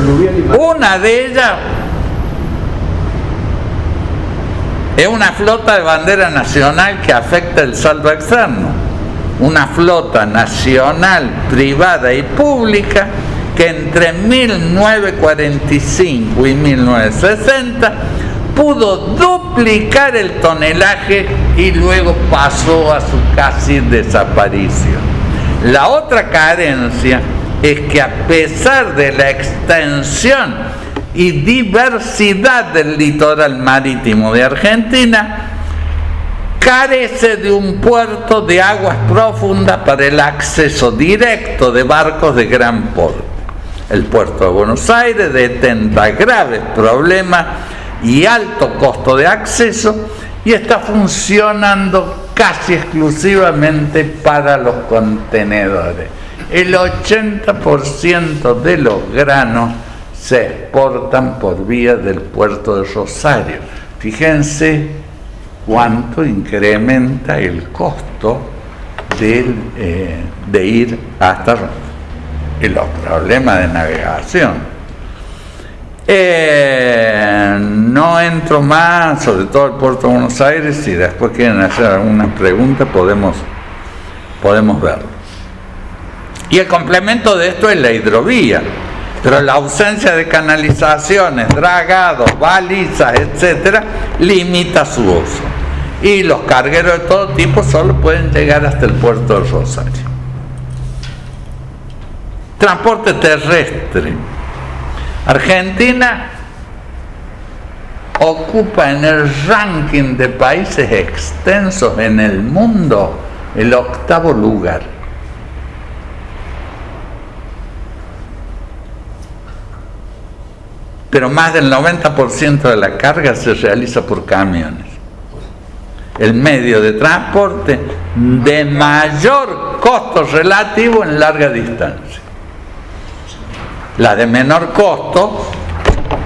Una de ellas es una flota de bandera nacional que afecta el saldo externo. Una flota nacional, privada y pública que entre 1945 y 1960 pudo duplicar el tonelaje y luego pasó a su casi desaparición. La otra carencia es que a pesar de la extensión y diversidad del litoral marítimo de Argentina, carece de un puerto de aguas profundas para el acceso directo de barcos de gran porte. El puerto de Buenos Aires detenta graves problemas y alto costo de acceso y está funcionando casi exclusivamente para los contenedores. El 80% de los granos se exportan por vía del puerto de Rosario. Fíjense cuánto incrementa el costo de ir hasta Roma. Y los problemas de navegación. No entro más, sobre todo el puerto de Buenos Aires. Si después quieren hacer alguna pregunta podemos verlo. Y el complemento de esto es la hidrovía, pero la ausencia de canalizaciones, dragados, balizas, etcétera, limita su uso. Y los cargueros de todo tipo solo pueden llegar hasta el puerto de Rosario. Transporte terrestre. Argentina ocupa en el ranking de países extensos en el mundo el 8º lugar. Pero más del 90% de la carga se realiza por camiones. El medio de transporte de mayor costo relativo en larga distancia. La de menor costo,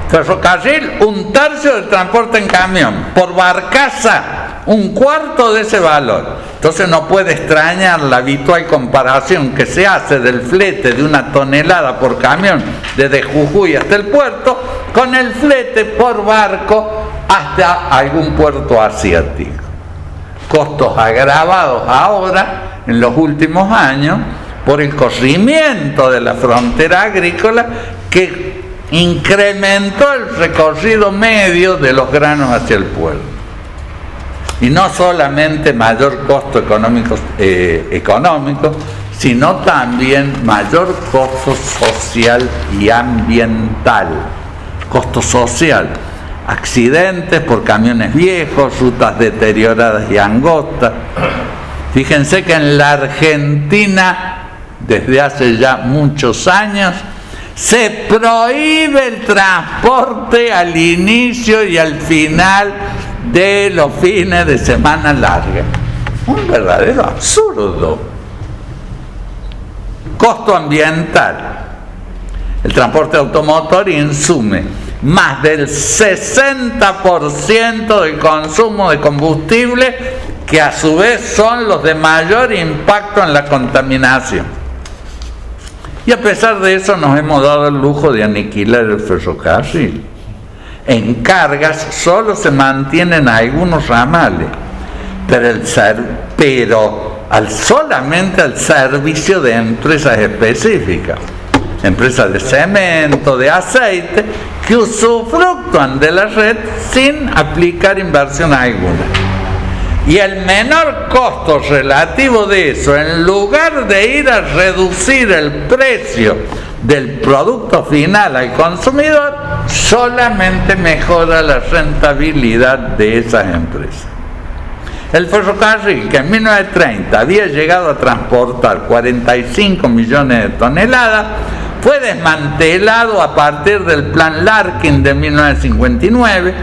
ferrocarril, 1/3 del transporte en camión. Por barcaza, 1/4 de ese valor. Entonces no puede extrañar la habitual comparación que se hace del flete de 1 tonelada por camión desde Jujuy hasta el puerto con el flete por barco hasta algún puerto asiático. Costos agravados ahora, en los últimos años, por el corrimiento de la frontera agrícola que incrementó el recorrido medio de los granos hacia el puerto. Y no solamente mayor costo económico, sino también mayor costo social y ambiental. Costo social, accidentes por camiones viejos, rutas deterioradas y angostas. Fíjense que en la Argentina, desde hace ya muchos años, se prohíbe el transporte al inicio y al final de los fines de semana larga. Un verdadero absurdo. Costo ambiental. El transporte automotor insume más del 60% del consumo de combustible, que a su vez son los de mayor impacto en la contaminación. Y a pesar de eso nos hemos dado el lujo de aniquilar el ferrocarril. En cargas solo se mantienen algunos ramales, pero solamente al servicio de empresas específicas, empresas de cemento, de aceite, que usufructúan de la red sin aplicar inversión alguna. Y el menor costo relativo de eso, en lugar de ir a reducir el precio del producto final al consumidor, solamente mejora la rentabilidad de esas empresas. El ferrocarril, que en 1930 había llegado a transportar 45 millones de toneladas, fue desmantelado a partir del Plan Larkin de 1959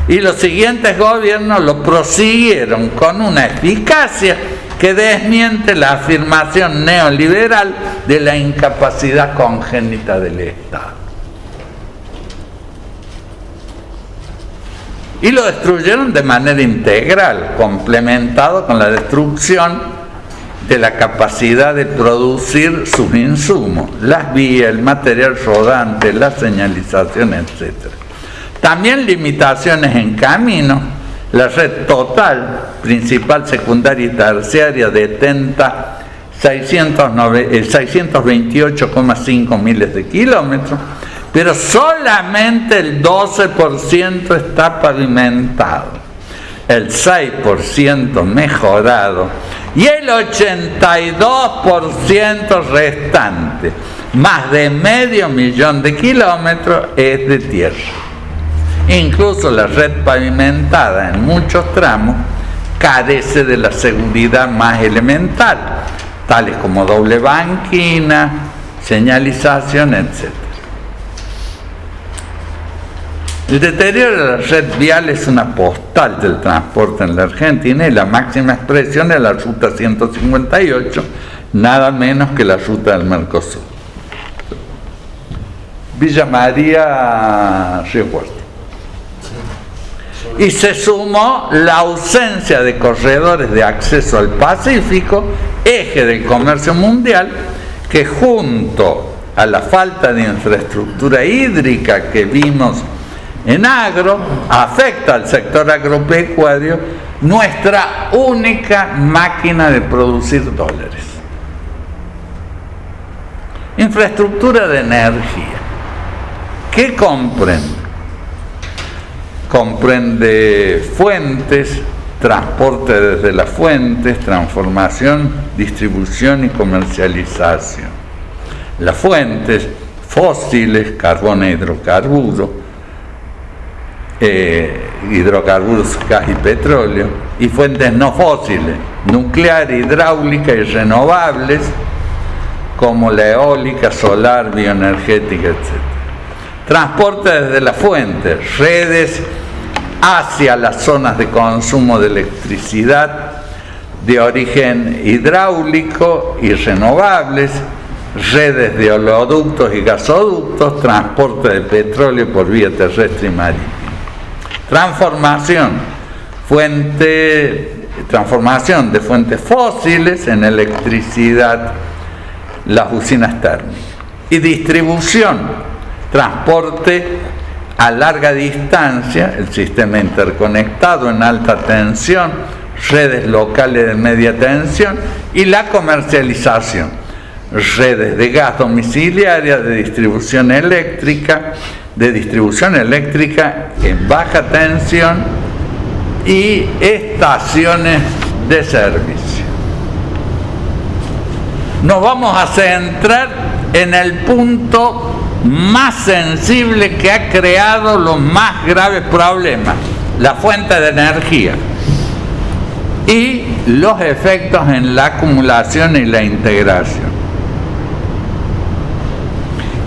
y los siguientes gobiernos lo prosiguieron con una eficacia que desmiente la afirmación neoliberal de la incapacidad congénita del Estado. Y lo destruyeron de manera integral, complementado con la destrucción de la capacidad de producir sus insumos, las vías, el material rodante, la señalización, etc. También limitaciones en camino. La red total, principal, secundaria y terciaria, detenta 628,5 miles de kilómetros, pero solamente el 12% está pavimentado, el 6% mejorado y el 82% restante, más de 500.000 de kilómetros, es de tierra. Incluso la red pavimentada en muchos tramos carece de la seguridad más elemental, tales como doble banquina, señalización, etc. El deterioro de la red vial es una postal del transporte en la Argentina y la máxima expresión es la ruta 158, nada menos que la ruta del Mercosur. Villa María, Río Cuarto. Y se sumó la ausencia de corredores de acceso al Pacífico, eje del comercio mundial, que junto a la falta de infraestructura hídrica que vimos en agro, afecta al sector agropecuario, nuestra única máquina de producir dólares. Infraestructura de energía. ¿Qué comprende? Comprende fuentes, transporte desde las fuentes, transformación, distribución y comercialización. Las fuentes fósiles, carbón e hidrocarburos, gas y petróleo, y fuentes no fósiles, nuclear, hidráulica y renovables, como la eólica, solar, bioenergética, etc. Transporte desde las fuentes, redes hacia las zonas de consumo de electricidad de origen hidráulico y renovables, redes de oleoductos y gasoductos, transporte de petróleo por vía terrestre y marítima. Transformación de fuentes fósiles en electricidad, las usinas térmicas. Y distribución, transporte a larga distancia, el sistema interconectado en alta tensión, redes locales de media tensión y la comercialización, redes de gas domiciliaria, de distribución eléctrica en baja tensión y estaciones de servicio. Nos vamos a centrar en el punto más sensible que ha creado los más graves problemas, la fuente de energía y los efectos en la acumulación y la integración.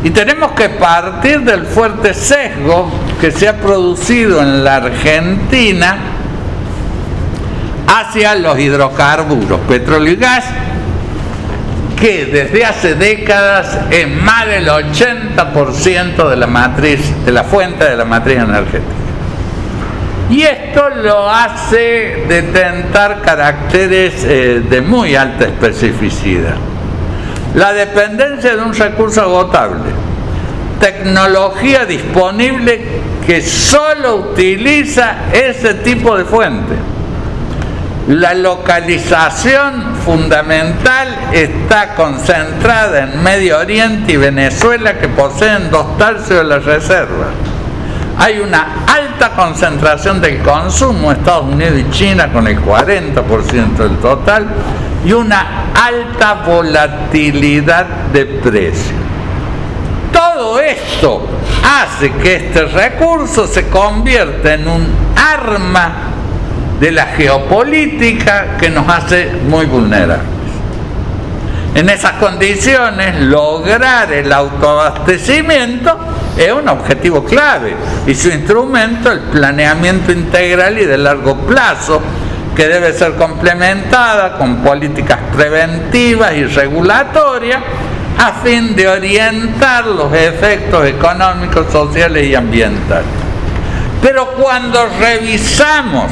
Y tenemos que partir del fuerte sesgo que se ha producido en la Argentina hacia los hidrocarburos, petróleo y gas, que desde hace décadas es más del 80% de la fuente de la matriz energética. Y esto lo hace detentar caracteres de muy alta especificidad. La dependencia de un recurso agotable, tecnología disponible que solo utiliza ese tipo de fuente. La localización fundamental está concentrada en Medio Oriente y Venezuela, que poseen 2/3 de las reservas. Hay una alta concentración del consumo, Estados Unidos y China con el 40% del total, y una alta volatilidad de precios. Todo esto hace que este recurso se convierta en un arma de la geopolítica que nos hace muy vulnerables. En esas condiciones, lograr el autoabastecimiento es un objetivo clave y su instrumento, el planeamiento integral y de largo plazo, que debe ser complementada con políticas preventivas y regulatorias a fin de orientar los efectos económicos, sociales y ambientales. Pero cuando revisamos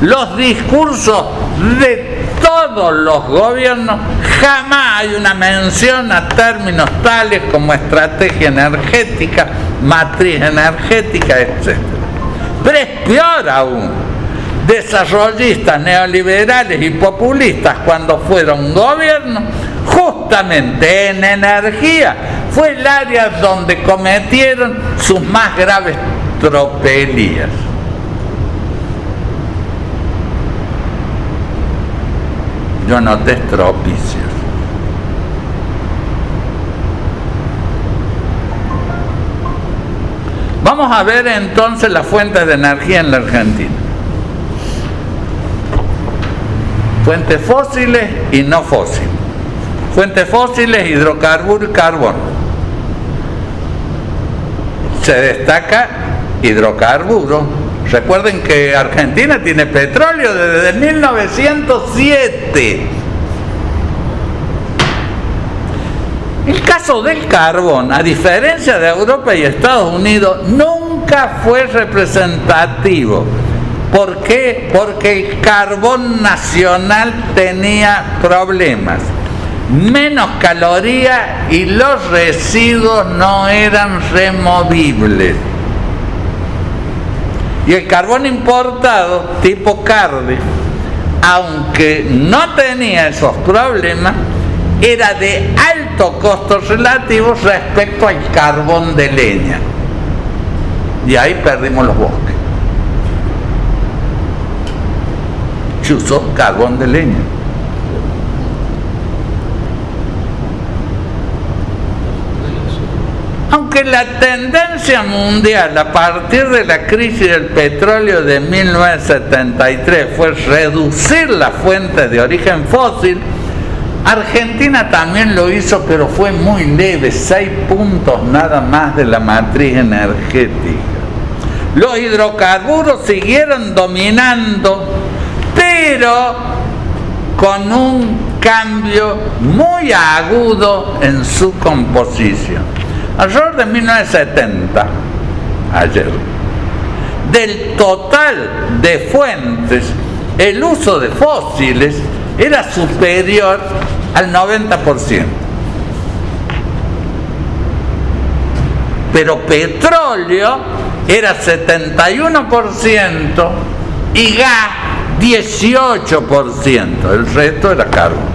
los discursos de todos los gobiernos, jamás hay una mención a términos tales como estrategia energética, matriz energética, etc. Pero es peor aún, desarrollistas neoliberales y populistas, cuando fueron gobierno, justamente en energía fue el área donde cometieron sus más graves tropelías. Yo noté estropicios. Vamos a ver entonces las fuentes de energía en la Argentina. Fuentes fósiles y no fósiles. Fuentes fósiles, hidrocarburos y carbón. Se destaca hidrocarburos. Recuerden que Argentina tiene petróleo desde 1907. El caso del carbón, a diferencia de Europa y Estados Unidos, nunca fue representativo. ¿Por qué? Porque el carbón nacional tenía problemas. Menos calorías y los residuos no eran removibles. Y el carbón importado, tipo Cardi, aunque no tenía esos problemas, era de alto costo relativo respecto al carbón de leña. Y ahí perdimos los bosques. Se usó carbón de leña. Aunque la tendencia mundial a partir de la crisis del petróleo de 1973 fue reducir las fuentes de origen fósil, Argentina también lo hizo, pero fue muy leve, 6 puntos nada más de la matriz energética. Los hidrocarburos siguieron dominando, pero con un cambio muy agudo en su composición. Alrededor de 1970, ayer, del total de fuentes, el uso de fósiles era superior al 90%. Pero petróleo era 71% y gas 18%, el resto era carbón.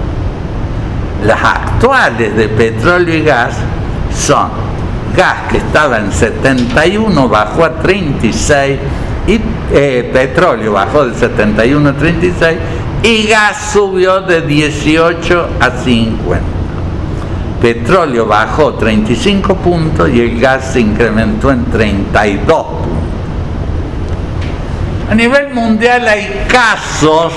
Las actuales de petróleo y gas son gas que estaba en 71, bajó a 36, y petróleo bajó de 71 a 36, y gas subió de 18 a 50. Petróleo bajó 35 puntos y el gas se incrementó en 32 puntos. A nivel mundial hay casos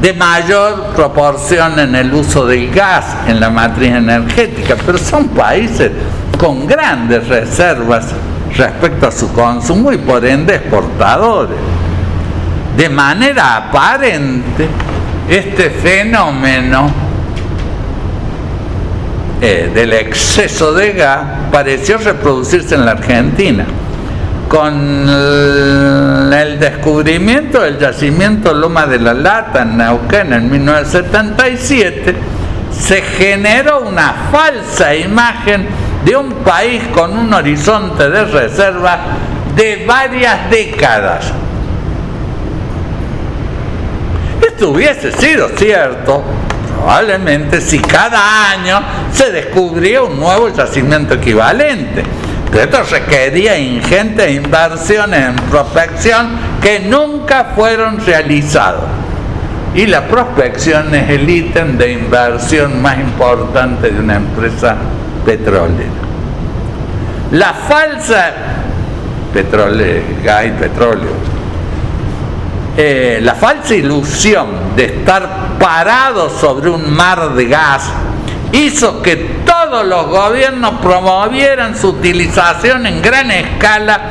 de mayor proporción en el uso del gas en la matriz energética, pero son países con grandes reservas respecto a su consumo y por ende exportadores. De manera aparente, este fenómeno del exceso de gas pareció reproducirse en la Argentina. Con el descubrimiento del yacimiento Loma de la Lata en Neuquén en 1977, se generó una falsa imagen de un país con un horizonte de reserva de varias décadas. Esto hubiese sido cierto, probablemente, si cada año se descubría un nuevo yacimiento equivalente. Esto requería ingentes inversiones en prospección que nunca fueron realizadas. Y la prospección es el ítem de inversión más importante de una empresa petrolera. La falsa gas y petróleo. la falsa ilusión de estar parado sobre un mar de gas hizo que todos los gobiernos promovieran su utilización en gran escala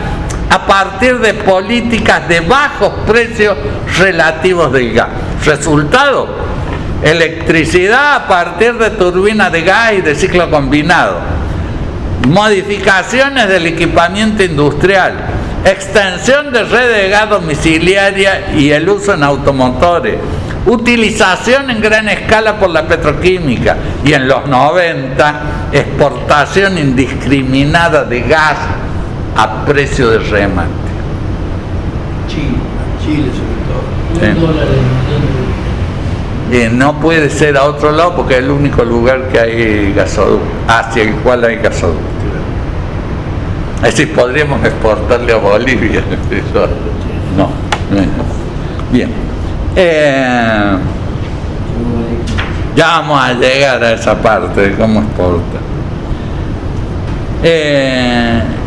a partir de políticas de bajos precios relativos del gas. Resultado: electricidad a partir de turbinas de gas y de ciclo combinado, modificaciones del equipamiento industrial, extensión de redes de gas domiciliaria y el uso en automotores, utilización en gran escala por la petroquímica y en los 90 exportación indiscriminada de gas a precio de remate. Chile sobre todo. Sí. No puede ser a otro lado porque es el único lugar que hay gasoducto, hacia el cual hay gasoducto. Es decir, podríamos exportarle a Bolivia. No. Bien. Ya vamos a llegar a esa parte de cómo exporta.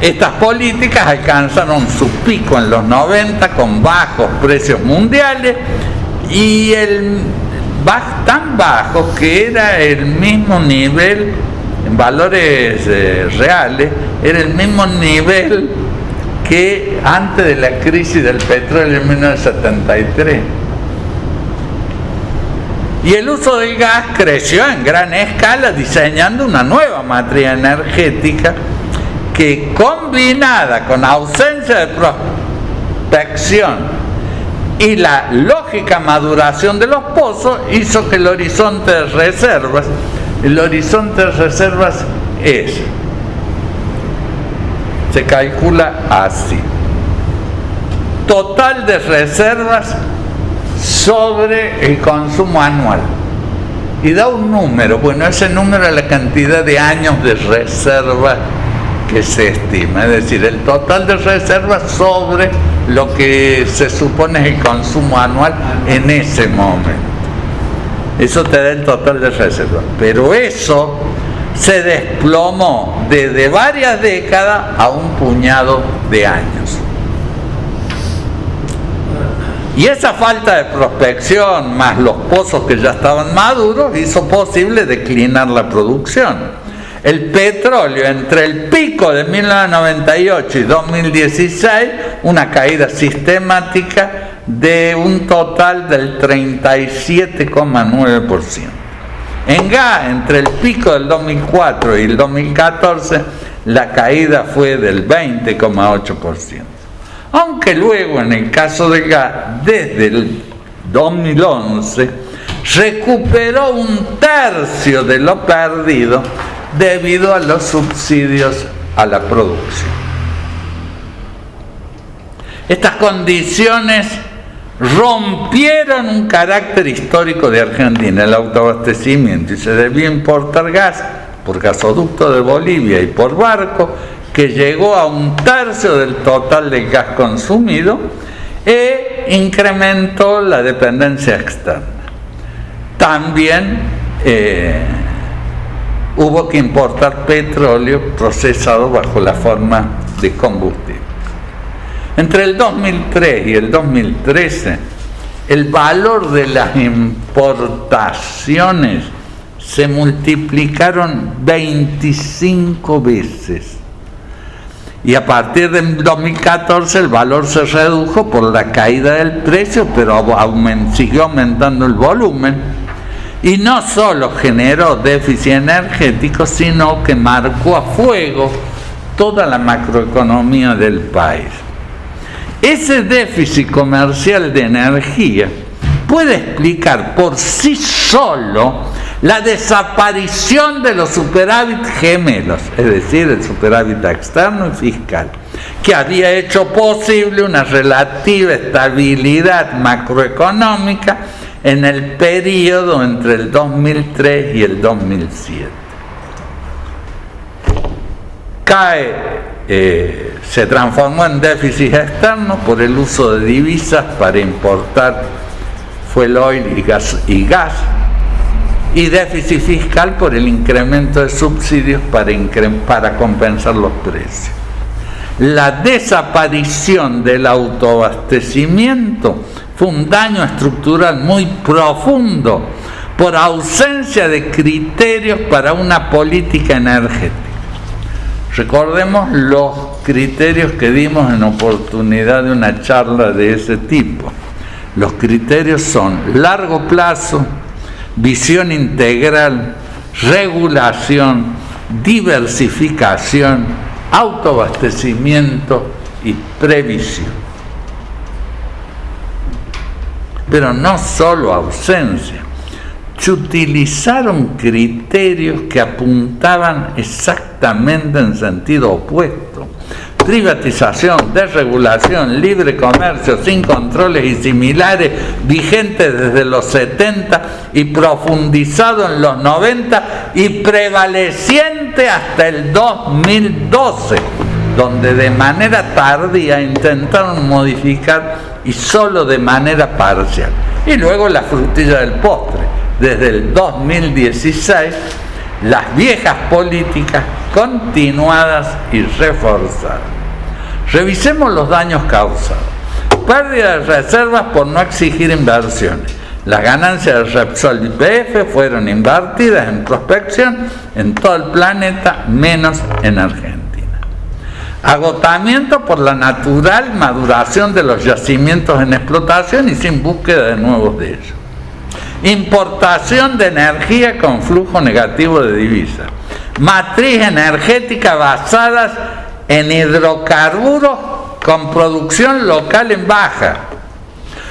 Estas políticas alcanzaron su pico en los 90 con bajos precios mundiales y tan bajo que era el mismo nivel en valores reales, era el mismo nivel que antes de la crisis del petróleo en 1973. Y el uso del gas creció en gran escala, diseñando una nueva matriz energética que, combinada con ausencia de prospección y la lógica maduración de los pozos, hizo que el horizonte de reservas se calcula así: total de reservas sobre el consumo anual, y da un número. Bueno, ese número es la cantidad de años de reserva que se estima, es decir, el total de reservas sobre lo que se supone es el consumo anual en ese momento. Eso te da el total de reservas, pero eso se desplomó desde varias décadas a un puñado de años. Y esa falta de prospección, más los pozos que ya estaban maduros, hizo posible declinar la producción. El petróleo, entre el pico de 1998 y 2016, una caída sistemática de un total del 37,9%. En gas, entre el pico del 2004 y el 2014, la caída fue del 20,8%. Aunque luego, en el caso del gas, desde el 2011, recuperó un tercio de lo perdido debido a los subsidios a la producción. Estas condiciones rompieron un carácter histórico de Argentina, el autoabastecimiento, y se debía importar gas por gasoducto de Bolivia y por barco, que llegó a un tercio del total de gas consumido, e incrementó la dependencia externa. También hubo que importar petróleo procesado bajo la forma de combustible. Entre el 2003 y el 2013, el valor de las importaciones se multiplicaron 25 veces. Y a partir del 2014 el valor se redujo por la caída del precio, pero siguió aumentando el volumen. Y no solo generó déficit energético, sino que marcó a fuego toda la macroeconomía del país. Ese déficit comercial de energía puede explicar por sí solo la desaparición de los superávit gemelos, es decir, el superávit externo y fiscal, que había hecho posible una relativa estabilidad macroeconómica en el periodo entre el 2003 y el 2007. Se transformó en déficit externo por el uso de divisas para importar fuel oil y gas, y déficit fiscal por el incremento de subsidios para compensar los precios. La desaparición del autoabastecimiento fue un daño estructural muy profundo por ausencia de criterios para una política energética. Recordemos los criterios que dimos en oportunidad de una charla de ese tipo. Los criterios son largo plazo, visión integral, regulación, diversificación, autoabastecimiento y previsión. Pero no solo ausencia. Se utilizaron criterios que apuntaban exactamente en sentido opuesto. Privatización, desregulación, libre comercio, sin controles y similares, vigentes desde los 70 y profundizado en los 90 y prevaleciente hasta el 2012, donde de manera tardía intentaron modificar y solo de manera parcial. Y luego la frutilla del postre. Desde el 2016, las viejas políticas continuadas y reforzadas. Revisemos los daños causados. Pérdida de reservas por no exigir inversiones. Las ganancias de Repsol y YPF fueron invertidas en prospección en todo el planeta, menos en Argentina. Agotamiento por la natural maduración de los yacimientos en explotación y sin búsqueda de nuevos de ellos. Importación de energía con flujo negativo de divisas. Matriz energética basadas en hidrocarburos con producción local en baja.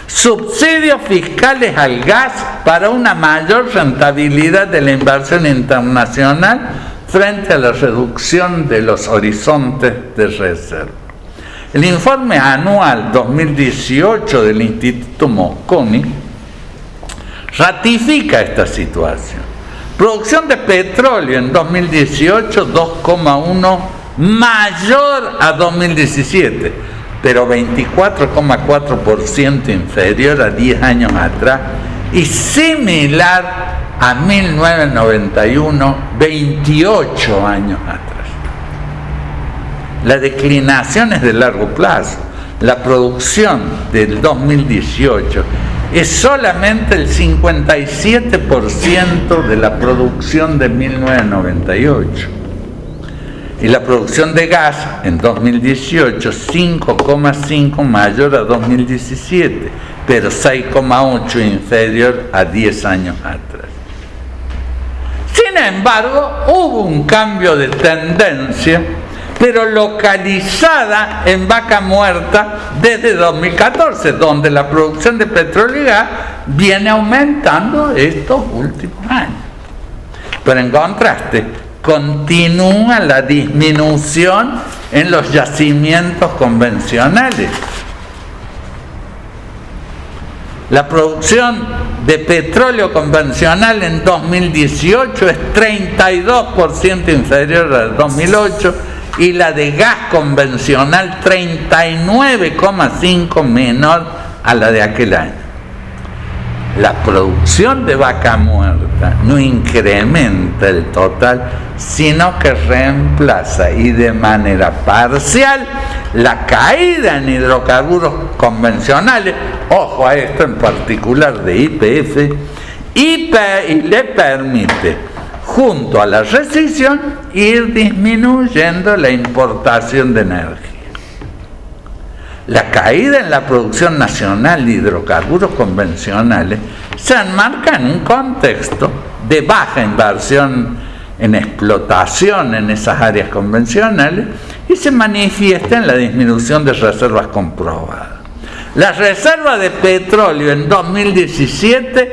Subsidios fiscales al gas para una mayor rentabilidad de la inversión internacional frente a la reducción de los horizontes de reserva. El informe anual 2018 del Instituto Mosconi ratifica esta situación. Producción de petróleo en 2018 2,1 mayor a 2017, pero 24,4% inferior a 10 años atrás y similar a 1991, 28 años atrás. La declinación es de largo plazo. La producción del 2018 es solamente el 57% de la producción de 1998. Y la producción de gas en 2018, 5,5 mayor a 2017, pero 6,8 inferior a 10 años atrás. Sin embargo, hubo un cambio de tendencia, pero localizada en Vaca Muerta desde 2014, donde la producción de petróleo y gas viene aumentando estos últimos años. Pero en contraste, continúa la disminución en los yacimientos convencionales. La producción de petróleo convencional en 2018 es 32% inferior al 2008 y la de gas convencional 39,5% menor a la de aquel año. La producción de vaca muerta no incrementa el total, sino que reemplaza y de manera parcial la caída en hidrocarburos convencionales, ojo a esto en particular de YPF, y le permite, junto a la rescisión, ir disminuyendo la importación de energía. La caída en la producción nacional de hidrocarburos convencionales se enmarca en un contexto de baja inversión en explotación en esas áreas convencionales y se manifiesta en la disminución de reservas comprobadas. Las reservas de petróleo en 2017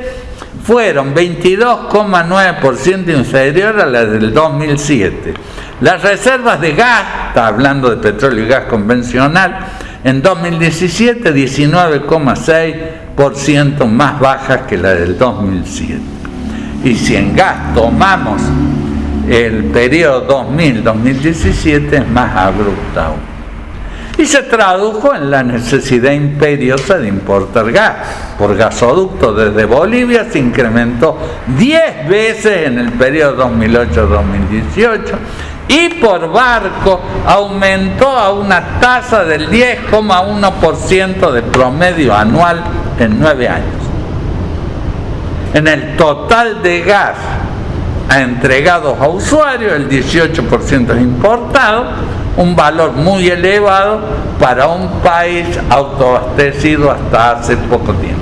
fueron 22,9% inferior a las del 2007. Las reservas de gas, está hablando de petróleo y gas convencional, en 2017 19,6% más bajas que la del 2007. Y si en gas tomamos el periodo 2000-2017 es más abrupta aún. Y se tradujo en la necesidad imperiosa de importar gas. Por gasoducto desde Bolivia se incrementó 10 veces en el periodo 2008-2018 y por barco aumentó a una tasa del 10,1% de promedio anual en 9 años. En el total de gas entregados a usuarios, el 18% es importado, un valor muy elevado para un país autoabastecido hasta hace poco tiempo.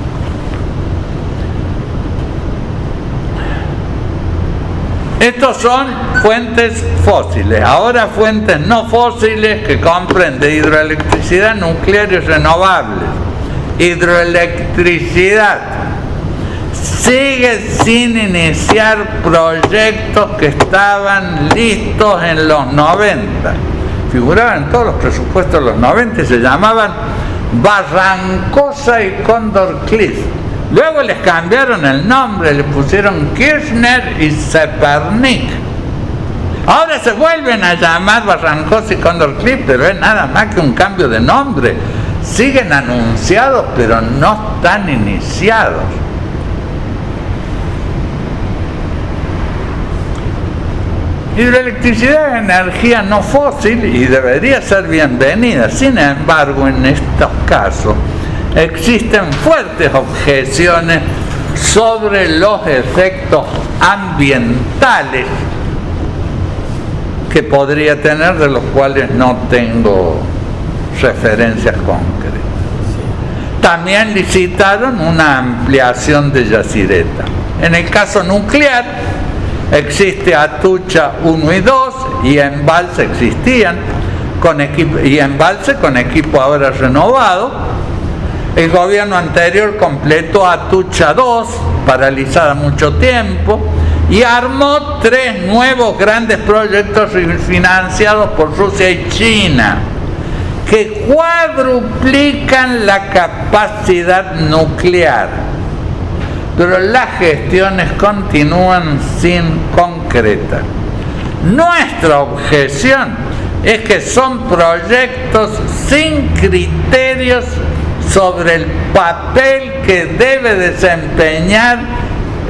Estos son fuentes fósiles. Ahora fuentes no fósiles que comprenden hidroelectricidad, nuclear y renovables. Hidroelectricidad sigue sin iniciar proyectos que estaban listos en los 90. Figuraban en todos los presupuestos de los 90 y se llamaban Barrancosa y Cóndor Cliff. Luego les cambiaron el nombre, le pusieron Kirchner y Zepernik. Ahora se vuelven a llamar Barrancosa y Cóndor Cliff, pero es nada más que un cambio de nombre. Siguen anunciados, pero no están iniciados. Hidroelectricidad es energía no fósil y debería ser bienvenida. Sin embargo, en estos casos existen fuertes objeciones sobre los efectos ambientales que podría tener, de los cuales no tengo referencias concretas. También licitaron una ampliación de Yacyretá. En el caso nuclear, existe Atucha 1 y 2 y Embalse existían con equipo ahora renovado. El gobierno anterior completó Atucha 2, paralizada mucho tiempo, y armó 3 nuevos grandes proyectos financiados por Rusia y China, que cuadruplican la capacidad nuclear. Pero las gestiones continúan sin concretar. Nuestra objeción es que son proyectos sin criterios sobre el papel que debe desempeñar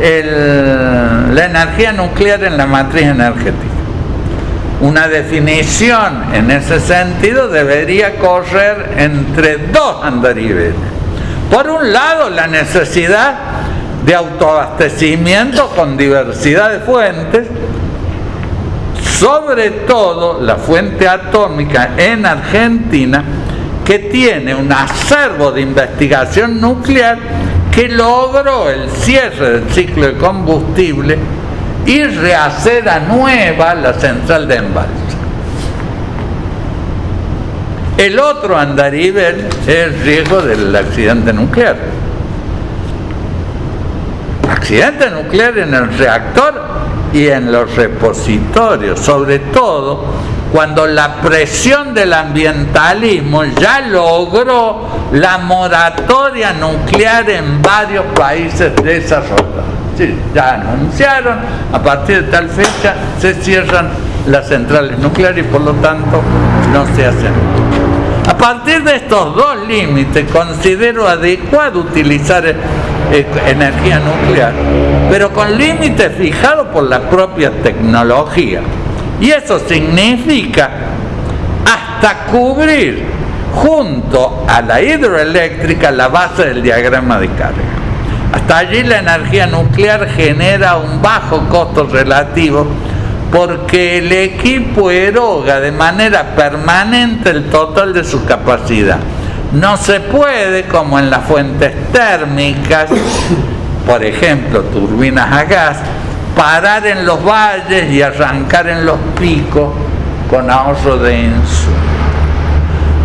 la energía nuclear en la matriz energética. Una definición en ese sentido debería correr entre 2 andariveles. Por un lado, la necesidad de autoabastecimiento con diversidad de fuentes, sobre todo la fuente atómica en Argentina, que tiene un acervo de investigación nuclear que logró el cierre del ciclo de combustible y rehacer a nueva la central de Embalse. El otro andarivel es el riesgo del accidente nuclear. Accidente nuclear en el reactor y en los repositorios, sobre todo cuando la presión del ambientalismo ya logró la moratoria nuclear en varios países desarrollados. Sí, ya anunciaron, a partir de tal fecha se cierran las centrales nucleares y por lo tanto no se hacen. A partir de estos 2 límites considero adecuado utilizar energía nuclear, pero con límites fijados por la propia tecnología. Y eso significa hasta cubrir junto a la hidroeléctrica la base del diagrama de carga. Hasta allí la energía nuclear genera un bajo costo relativo porque el equipo eroga de manera permanente el total de su capacidad. No se puede, como en las fuentes térmicas, por ejemplo, turbinas a gas, parar en los valles y arrancar en los picos con ahorro de insumos.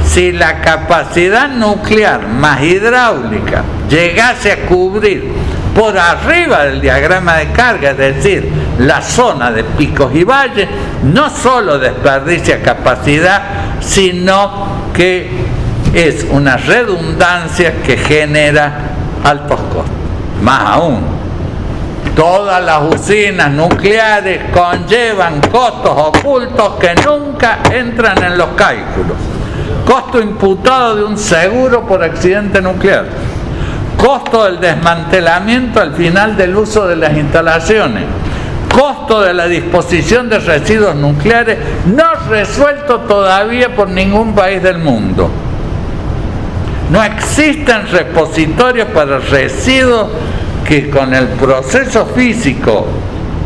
Si la capacidad nuclear más hidráulica llegase a cubrir por arriba del diagrama de carga, es decir, la zona de picos y valles, no solo desperdicia capacidad, sino que es una redundancia que genera altos costos. Más aún, todas las usinas nucleares conllevan costos ocultos que nunca entran en los cálculos. Costo imputado de un seguro por accidente nuclear. Costo del desmantelamiento al final del uso de las instalaciones. costo de la disposición de residuos nucleares no resuelto todavía por ningún país del mundo. No existen repositorios para residuos que con el proceso físico,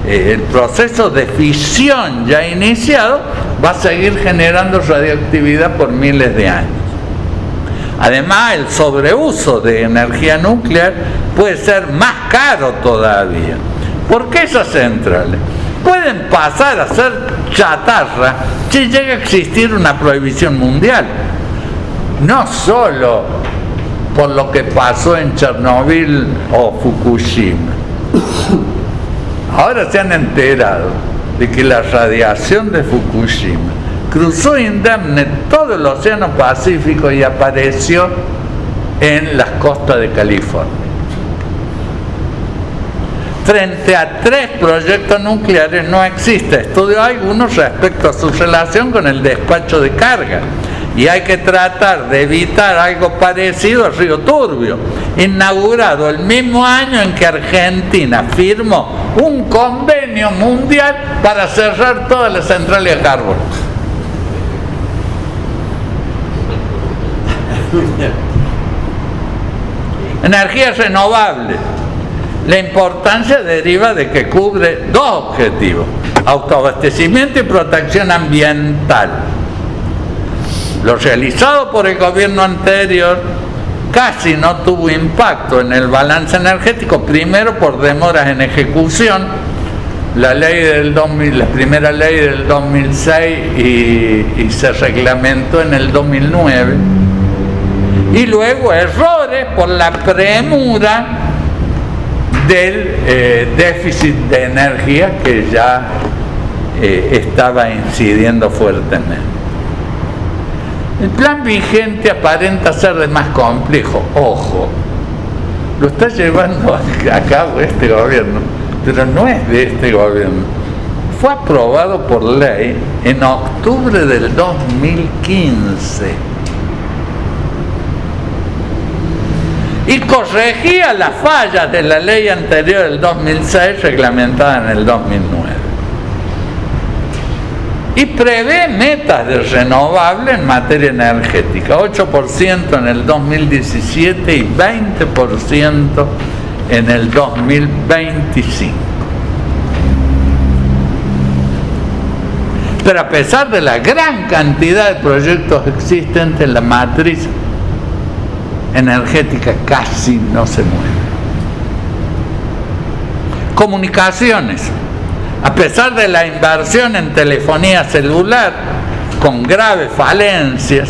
el proceso de fisión ya iniciado, va a seguir generando radioactividad por miles de años. Además, el sobreuso de energía nuclear puede ser más caro todavía. ¿Por qué esas centrales pueden pasar a ser chatarra si llega a existir una prohibición mundial? No solo por lo que pasó en Chernobyl o Fukushima. Ahora se han enterado de que la radiación de Fukushima cruzó indemne todo el Océano Pacífico y apareció en las costas de California. Frente a 3 proyectos nucleares no existe estudio alguno respecto a su relación con el despacho de carga, y hay que tratar de evitar algo parecido al Río Turbio, inaugurado el mismo año en que Argentina firmó un convenio mundial para cerrar todas las centrales de carbón. Energía renovable. La importancia deriva de que cubre 2 objetivos: autoabastecimiento y protección ambiental. Lo realizado por el gobierno anterior casi no tuvo impacto en el balance energético, primero por demoras en ejecución, la primera ley del 2006 y se reglamentó en el 2009, y luego errores por la premura del déficit de energía que ya estaba incidiendo fuertemente. El plan vigente aparenta ser de más complejo. Ojo, lo está llevando a cabo este gobierno, pero no es de este gobierno. Fue aprobado por ley en octubre del 2015 y corregía las fallas de la ley anterior del 2006 reglamentada en el 2009. Y prevé metas de renovable en materia energética: 8% en el 2017 y 20% en el 2025. Pero a pesar de la gran cantidad de proyectos existentes, la matriz energética casi no se mueve. Comunicaciones. A pesar de la inversión en telefonía celular, con graves falencias,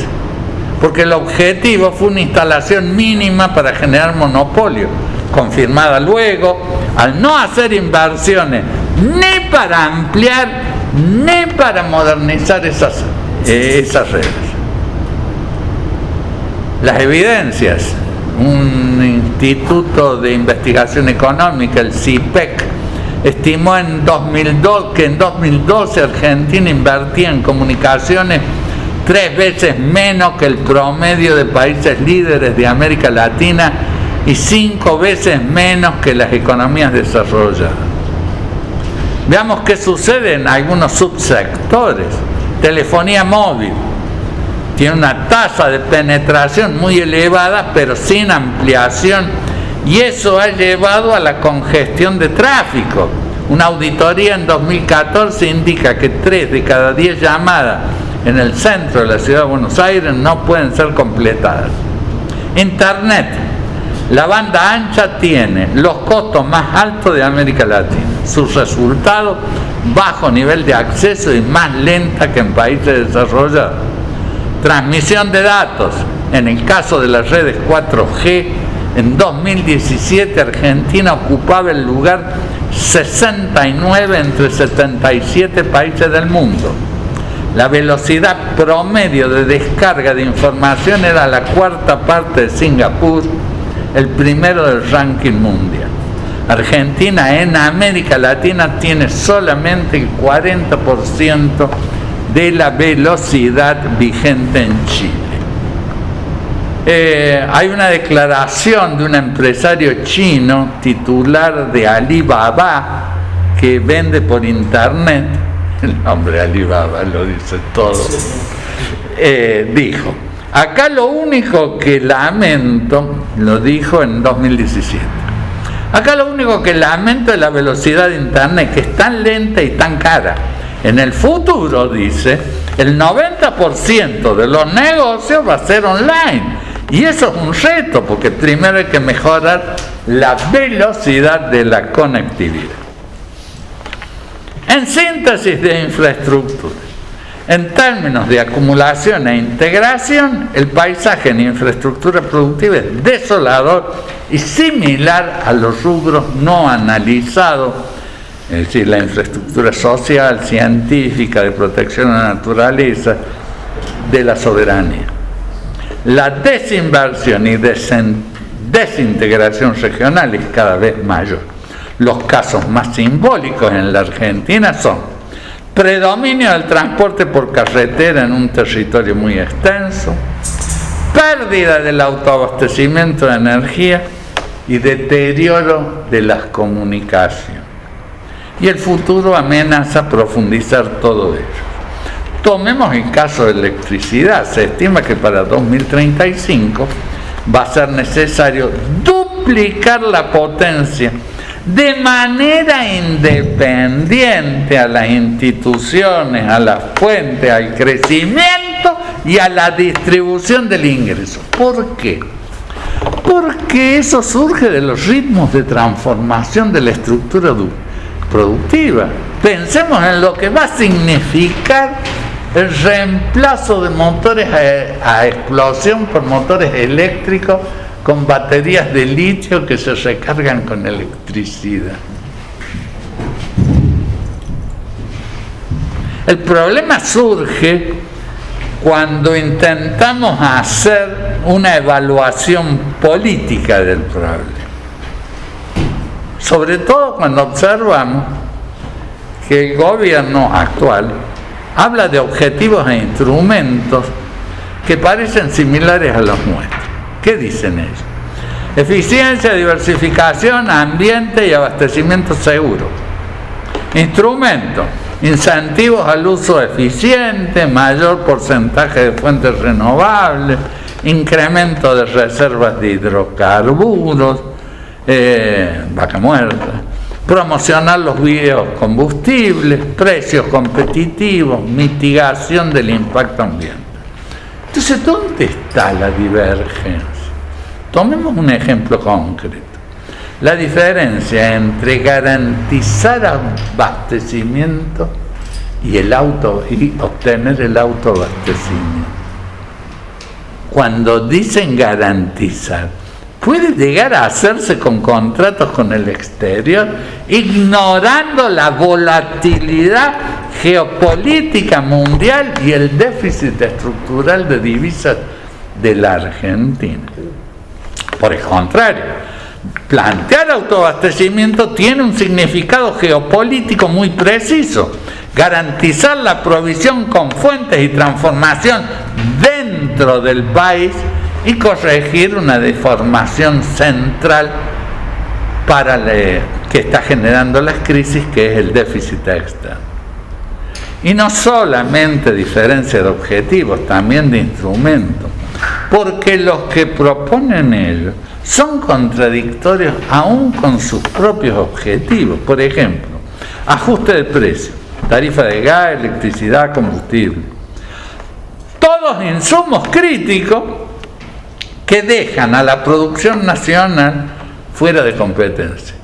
porque el objetivo fue una instalación mínima para generar monopolio, confirmada luego, al no hacer inversiones ni para ampliar ni para modernizar esas redes. Las evidencias. Un instituto de investigación económica, el CIPEC, estimó que en 2012 Argentina invertía en comunicaciones 3 veces menos que el promedio de países líderes de América Latina y 5 veces menos que las economías desarrolladas. Veamos qué sucede en algunos subsectores. Telefonía móvil. Tiene una tasa de penetración muy elevada, pero sin ampliación, y eso ha llevado a la congestión de tráfico. Una auditoría en 2014 indica que 3 de cada 10 llamadas en el centro de la ciudad de Buenos Aires no pueden ser completadas. Internet. La banda ancha tiene los costos más altos de América Latina. Sus resultados: bajo nivel de acceso y más lenta que en países desarrollados. Transmisión de datos. En el caso de las redes 4G, en 2017 Argentina ocupaba el lugar 69 entre 77 países del mundo. La velocidad promedio de descarga de información era la 4ª parte de Singapur, el primero del ranking mundial. Argentina en América Latina tiene solamente el 40% de la velocidad vigente en Chile. Hay una declaración de un empresario chino, titular de Alibaba, que vende por internet, el hombre Alibaba lo dice todo, dijo: acá lo único que lamento, lo dijo en 2017, acá lo único que lamento es la velocidad de internet, que es tan lenta y tan cara. En el futuro, dice, el 90% de los negocios va a ser online. Y eso es un reto, porque primero hay que mejorar la velocidad de la conectividad. En síntesis de infraestructura, en términos de acumulación e integración, el paisaje en infraestructura productiva es desolador y similar a los rubros no analizados, es decir, la infraestructura social, científica, de protección a la naturaleza, de la soberanía. La desinversión y desintegración regional es cada vez mayor. Los casos más simbólicos en la Argentina son predominio del transporte por carretera en un territorio muy extenso, pérdida del autoabastecimiento de energía y deterioro de las comunicaciones. Y el futuro amenaza profundizar todo ello. Tomemos el caso de electricidad. Se estima que para 2035 va a ser necesario duplicar la potencia de manera independiente a las instituciones, a las fuentes, al crecimiento y a la distribución del ingreso. ¿Por qué? Porque eso surge de los ritmos de transformación de la estructura productiva. Pensemos en lo que va a significar el reemplazo de motores a explosión por motores eléctricos con baterías de litio que se recargan con electricidad. El problema surge cuando intentamos hacer una evaluación política del problema. Sobre todo cuando observamos que el gobierno actual habla de objetivos e instrumentos que parecen similares a los nuestros. ¿Qué dicen ellos? Eficiencia, diversificación, ambiente y abastecimiento seguro. Instrumentos: incentivos al uso eficiente, mayor porcentaje de fuentes renovables, incremento de reservas de hidrocarburos, vaca muerta, promocionar los biocombustibles, precios competitivos, mitigación del impacto ambiental. Entonces, ¿dónde está la divergencia? Tomemos un ejemplo concreto. La diferencia entre garantizar abastecimiento y obtener el autoabastecimiento. Cuando dicen garantizar, puede llegar a hacerse con contratos con el exterior, ignorando la volatilidad geopolítica mundial y el déficit estructural de divisas de la Argentina. Por el contrario, plantear autoabastecimiento tiene un significado geopolítico muy preciso: garantizar la provisión con fuentes y transformación dentro del país y corregir una deformación central que está generando las crisis, que es el déficit externo. Y no solamente diferencia de objetivos, también de instrumentos, porque los que proponen ellos son contradictorios aún con sus propios objetivos. Por ejemplo, ajuste de precios, tarifa de gas, electricidad, combustible. Todos insumos críticos que dejan a la producción nacional fuera de competencia.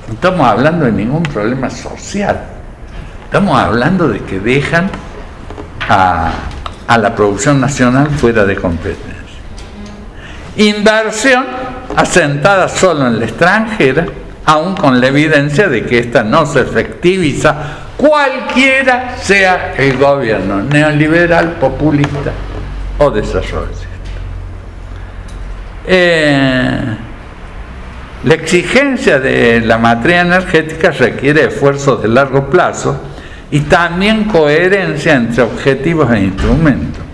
No estamos hablando de ningún problema social. Estamos hablando de que dejan a la producción nacional fuera de competencia. Inversión asentada solo en la extranjera, aun con la evidencia de que esta no se efectiviza, cualquiera sea el gobierno, neoliberal, populista o desarrollista. La exigencia de la materia energética requiere esfuerzos de largo plazo y también coherencia entre objetivos e instrumentos.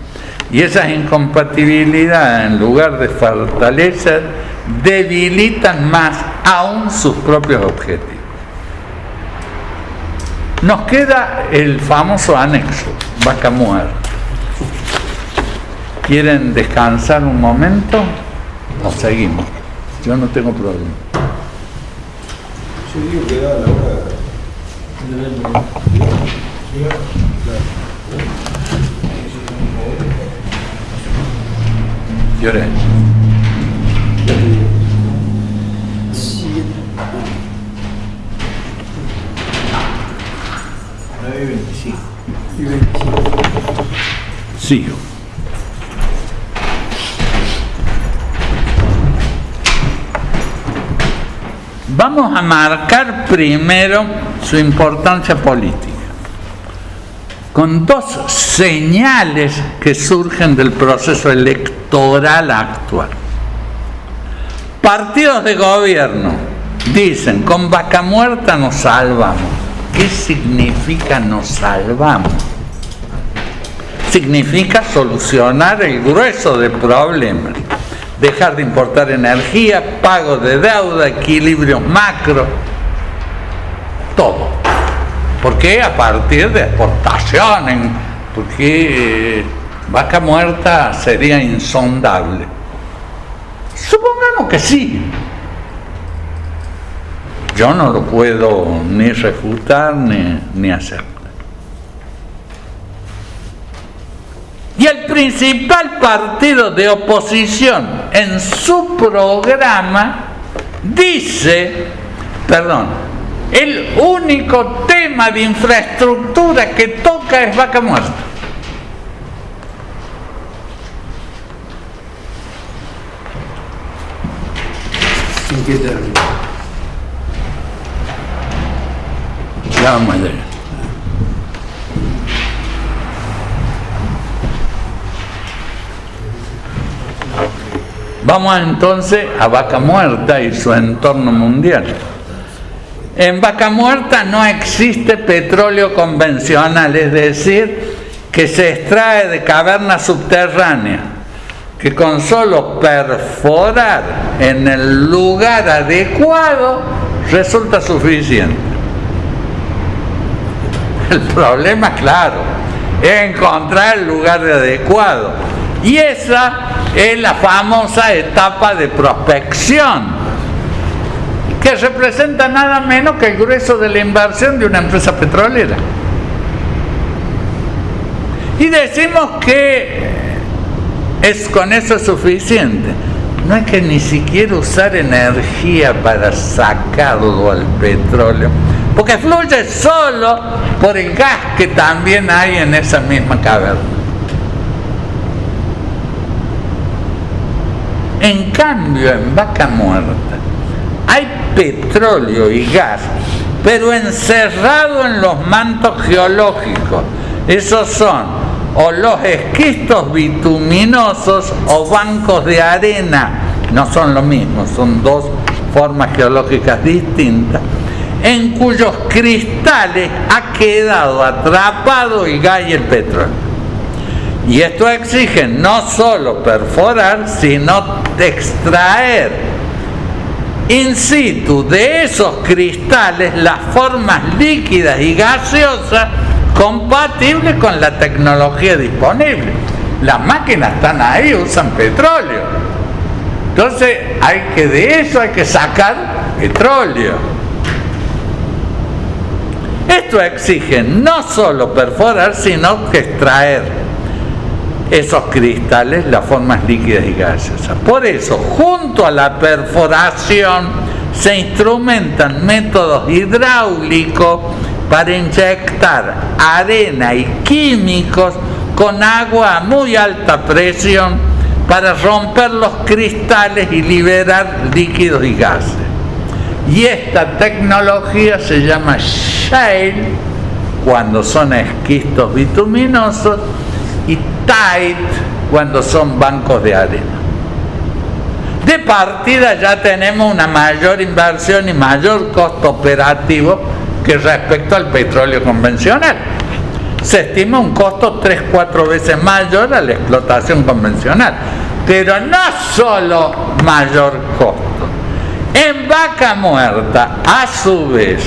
Y esas incompatibilidades, en lugar de fortalecer, debilitan más aún sus propios objetivos. Nos queda el famoso anexo, Vaca Muerta. ¿Quieren descansar un momento o seguimos? Yo no tengo problema. Yo digo que da la hora. ¿Qué hora es? 9:25. Sigo. Vamos a marcar primero su importancia política, con dos señales que surgen del proceso electoral actual. Partidos de gobierno dicen, con Vaca Muerta nos salvamos. ¿Qué significa nos salvamos? Significa solucionar el grueso del problema. Dejar de importar energía, pago de deuda, equilibrios macro, todo. ¿Por qué? A partir de exportaciones, porque Vaca Muerta sería insondable. Supongamos que sí. Yo no lo puedo ni refutar ni aceptar. Y el principal partido de oposición en su programa dice, el único tema de infraestructura que toca es Vaca Muerta. ¿En qué término? Ya vamos a ver. Vamos entonces a Vaca Muerta y su entorno mundial. En Vaca Muerta no existe petróleo convencional, es decir, que se extrae de cavernas subterráneas, que con solo perforar en el lugar adecuado resulta suficiente. El problema, claro, es encontrar el lugar adecuado. Y esa es la famosa etapa de prospección, que representa nada menos que el grueso de la inversión de una empresa petrolera. Y decimos que con eso es suficiente. No hay que ni siquiera usar energía para sacarlo al petróleo, porque fluye solo por el gas que también hay en esa misma caverna. En cambio, en Vaca Muerta hay petróleo y gas, pero encerrado en los mantos geológicos. Esos son o los esquistos bituminosos o bancos de arena. No son lo mismo, son dos formas geológicas distintas, en cuyos cristales ha quedado atrapado el gas y el petróleo. Y esto exige no solo perforar, sino extraer in situ de esos cristales las formas líquidas y gaseosas compatibles con la tecnología disponible. Las máquinas están ahí, usan petróleo. Entonces de eso hay que sacar petróleo. Esto exige no solo perforar, sino que extraer esos cristales, las formas líquidas y gaseosas. Por eso, junto a la perforación, se instrumentan métodos hidráulicos para inyectar arena y químicos con agua a muy alta presión para romper los cristales y liberar líquidos y gases. Y esta tecnología se llama shale, cuando son esquistos bituminosos, y tight, cuando son bancos de arena. De partida ya tenemos una mayor inversión y mayor costo operativo que respecto al petróleo convencional. Se estima un costo 3-4 veces mayor a la explotación convencional, pero no solo mayor costo. En Vaca Muerta, a su vez,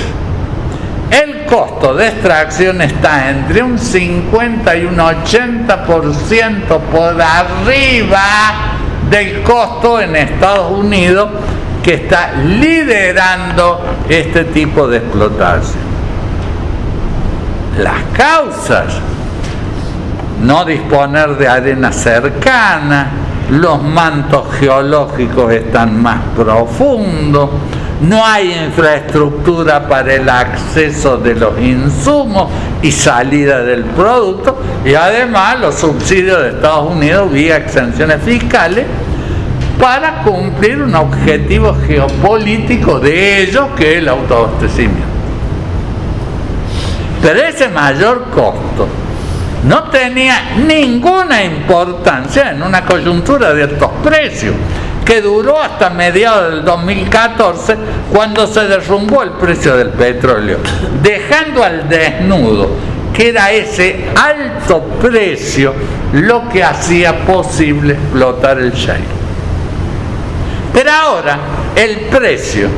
el costo de extracción está entre un 50 y un 80% por arriba del costo en Estados Unidos, que está liderando este tipo de explotación. Las causas: no disponer de arena cercana, los mantos geológicos están más profundos, no hay infraestructura para el acceso de los insumos y salida del producto, y además los subsidios de Estados Unidos vía exenciones fiscales para cumplir un objetivo geopolítico de ellos, que es el autoabastecimiento. Pero ese mayor costo no tenía ninguna importancia en una coyuntura de altos precios que duró hasta mediados del 2014, cuando se derrumbó el precio del petróleo, dejando al desnudo que era ese alto precio lo que hacía posible explotar el shale. Pero ahora el precio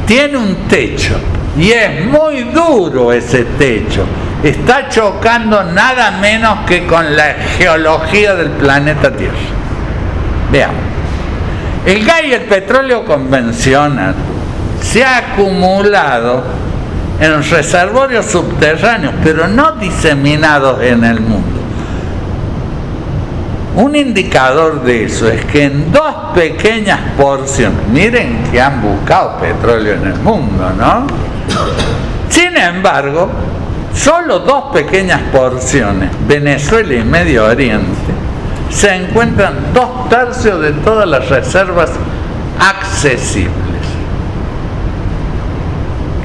tiene un techo, y es muy duro ese techo. Está chocando nada menos que con la geología del planeta Tierra. Veamos. El gas y el petróleo convencional se ha acumulado en reservorios subterráneos, pero no diseminados en el mundo. Un indicador de eso es que en 2 pequeñas porciones, miren que han buscado petróleo en el mundo, ¿no? Sin embargo, solo 2 pequeñas porciones, Venezuela y Medio Oriente, se encuentran 2/3 de todas las reservas accesibles.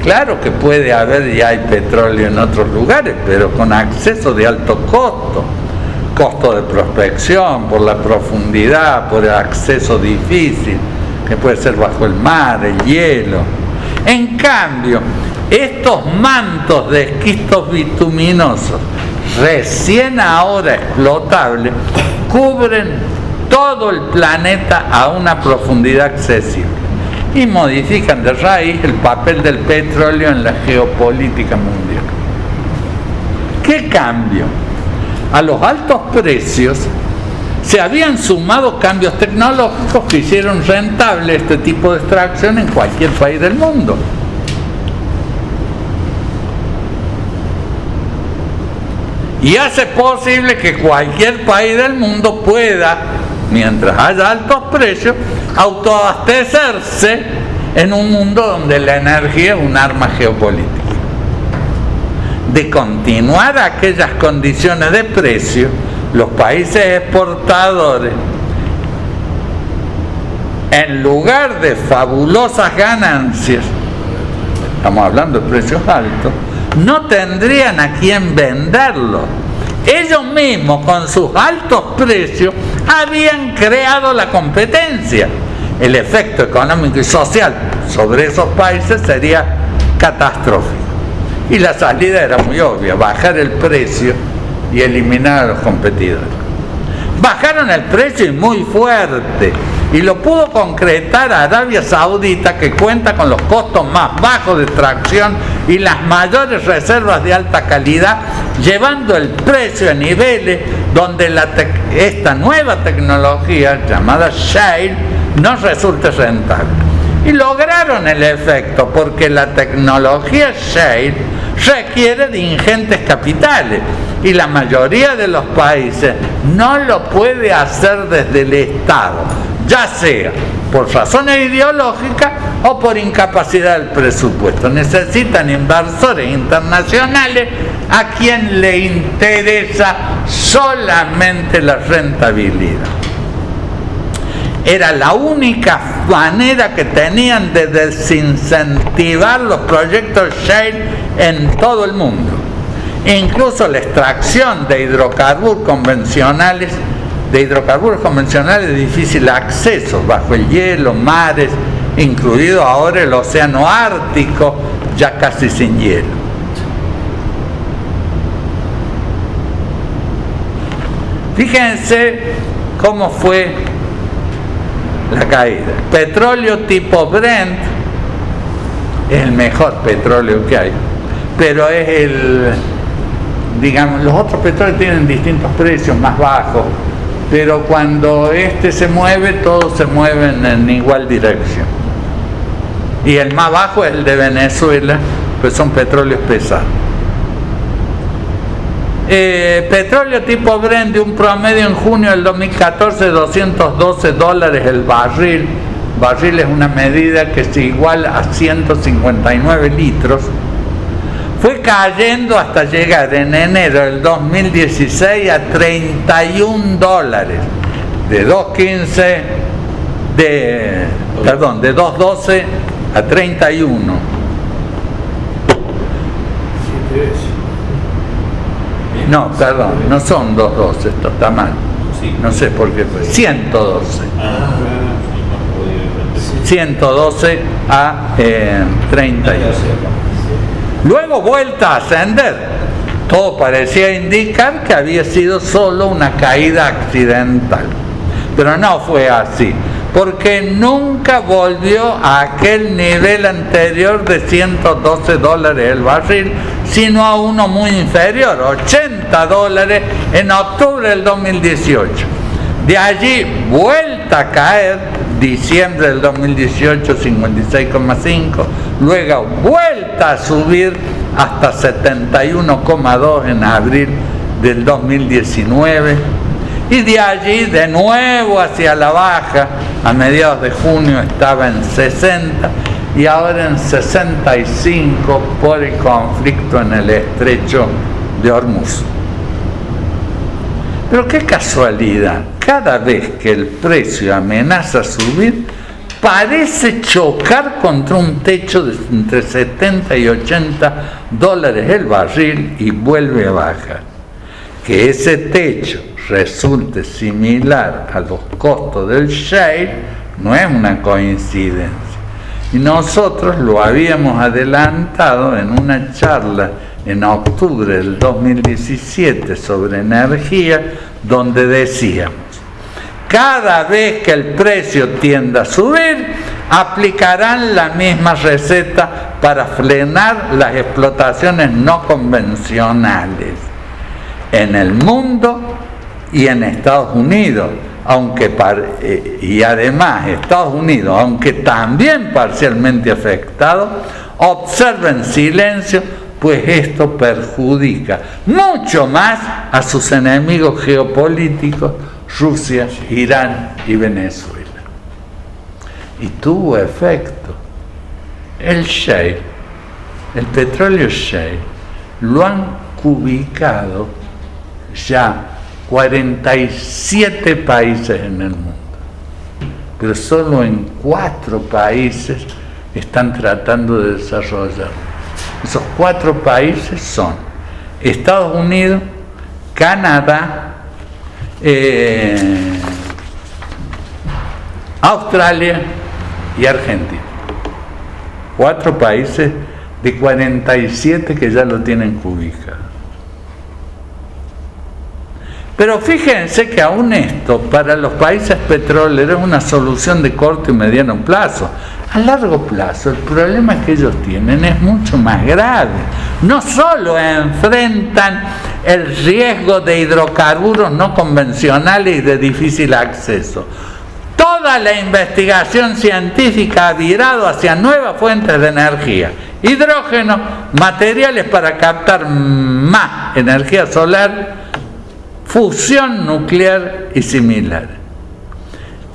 Claro que puede haber y hay petróleo en otros lugares, pero con acceso de alto costo, costo de prospección, por la profundidad, por el acceso difícil, que puede ser bajo el mar, el hielo. En cambio, estos mantos de esquistos bituminosos, recién ahora explotables, cubren todo el planeta a una profundidad accesible y modifican de raíz el papel del petróleo en la geopolítica mundial. ¿Qué cambio? A los altos precios se habían sumado cambios tecnológicos que hicieron rentable este tipo de extracción en cualquier país del mundo. Y hace posible que cualquier país del mundo pueda, mientras haya altos precios, autoabastecerse en un mundo donde la energía es un arma geopolítica. De continuar aquellas condiciones de precio, los países exportadores, en lugar de fabulosas ganancias, estamos hablando de precios altos, no tendrían a quién venderlo. Ellos mismos, con sus altos precios, habían creado la competencia. El efecto económico y social sobre esos países sería catastrófico. Y la salida era muy obvia: bajar el precio y eliminar a los competidores. Bajaron el precio y muy fuerte, y lo pudo concretar Arabia Saudita, que cuenta con los costos más bajos de extracción y las mayores reservas de alta calidad, llevando el precio a niveles donde esta nueva tecnología llamada shale no resulta rentable. Y lograron el efecto porque la tecnología shale requiere de ingentes capitales, y la mayoría de los países no lo puede hacer desde el Estado, ya sea por razones ideológicas o por incapacidad del presupuesto. Necesitan inversores internacionales a quien le interesa solamente la rentabilidad. Era la única manera que tenían de desincentivar los proyectos shale en todo el mundo. Incluso la extracción de hidrocarburos convencionales de difícil acceso, bajo el hielo, mares, incluido ahora el océano Ártico, ya casi sin hielo. Fíjense cómo fue la caída. Petróleo tipo Brent es el mejor petróleo que hay. pero es digamos, los otros petróleos tienen distintos precios, más bajos, pero cuando este se mueve, todos se mueven en igual dirección. Y el más bajo es el de Venezuela, pues son petróleos pesados. Petróleo tipo Brent de un promedio en junio del 2014, $212 el barril. Barril es una medida que es igual a 159 litros. Fue cayendo hasta llegar en enero del 2016 a $31, de 2.15, de 2.12 a 31. 7 veces. No, perdón, no son 2.12, esto está mal. Sí. No sé por qué fue. 112. 112 a 31. Luego vuelta a ascender. Todo parecía indicar que había sido solo una caída accidental. Pero no fue así, porque nunca volvió a aquel nivel anterior de $112 el barril, sino a uno muy inferior, $80 en octubre del 2018. De allí vuelta a caer, diciembre del 2018 56,5, luego vuelta a subir hasta 71,2 en abril del 2019, y de allí de nuevo hacia la baja. A mediados de junio estaba en 60 y ahora en 65 por el conflicto en el estrecho de Hormuz. Pero qué casualidad, cada vez que el precio amenaza subir, parece chocar contra un techo de entre 70 y $80 el barril y vuelve a bajar. Que ese techo resulte similar a los costos del shale no es una coincidencia. Y nosotros lo habíamos adelantado en una charla en octubre del 2017 sobre energía, donde decíamos: cada vez que el precio tienda a subir, aplicarán la misma receta para frenar las explotaciones no convencionales en el mundo y en Estados Unidos, y además Estados Unidos, aunque también parcialmente afectado, observa en silencio, pues esto perjudica mucho más a sus enemigos geopolíticos, Rusia, Irán y Venezuela. Y tuvo efecto. El shale, el petróleo shale, lo han ubicado ya 47 países en el mundo, pero solo en 4 países están tratando de desarrollar. Esos 4 países son Estados Unidos, Canadá, Australia y Argentina. 4 países de 47 que ya lo tienen ubicado. Pero fíjense que aún esto para los países petroleros es una solución de corto y mediano plazo. A largo plazo el problema que ellos tienen es mucho más grave. No solo enfrentan el riesgo de hidrocarburos no convencionales y de difícil acceso. Toda la investigación científica ha virado hacia nuevas fuentes de energía, hidrógeno, materiales para captar más energía solar, fusión nuclear y similares.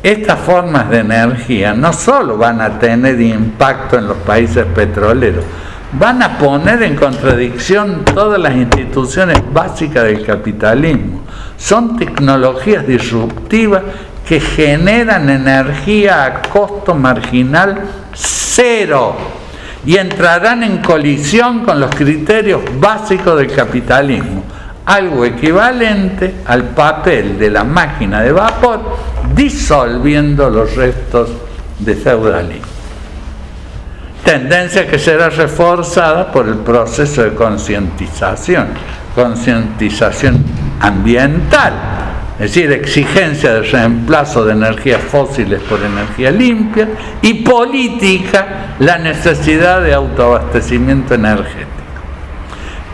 Estas formas de energía no solo van a tener impacto en los países petroleros, van a poner en contradicción todas las instituciones básicas del capitalismo. Son tecnologías disruptivas que generan energía a costo marginal cero y entrarán en colisión con los criterios básicos del capitalismo, algo equivalente al papel de la máquina de vapor disolviendo los restos de feudalismo. Tendencia que será reforzada por el proceso de concientización ambiental, es decir, exigencia de reemplazo de energías fósiles por energía limpia, y política, la necesidad de autoabastecimiento energético.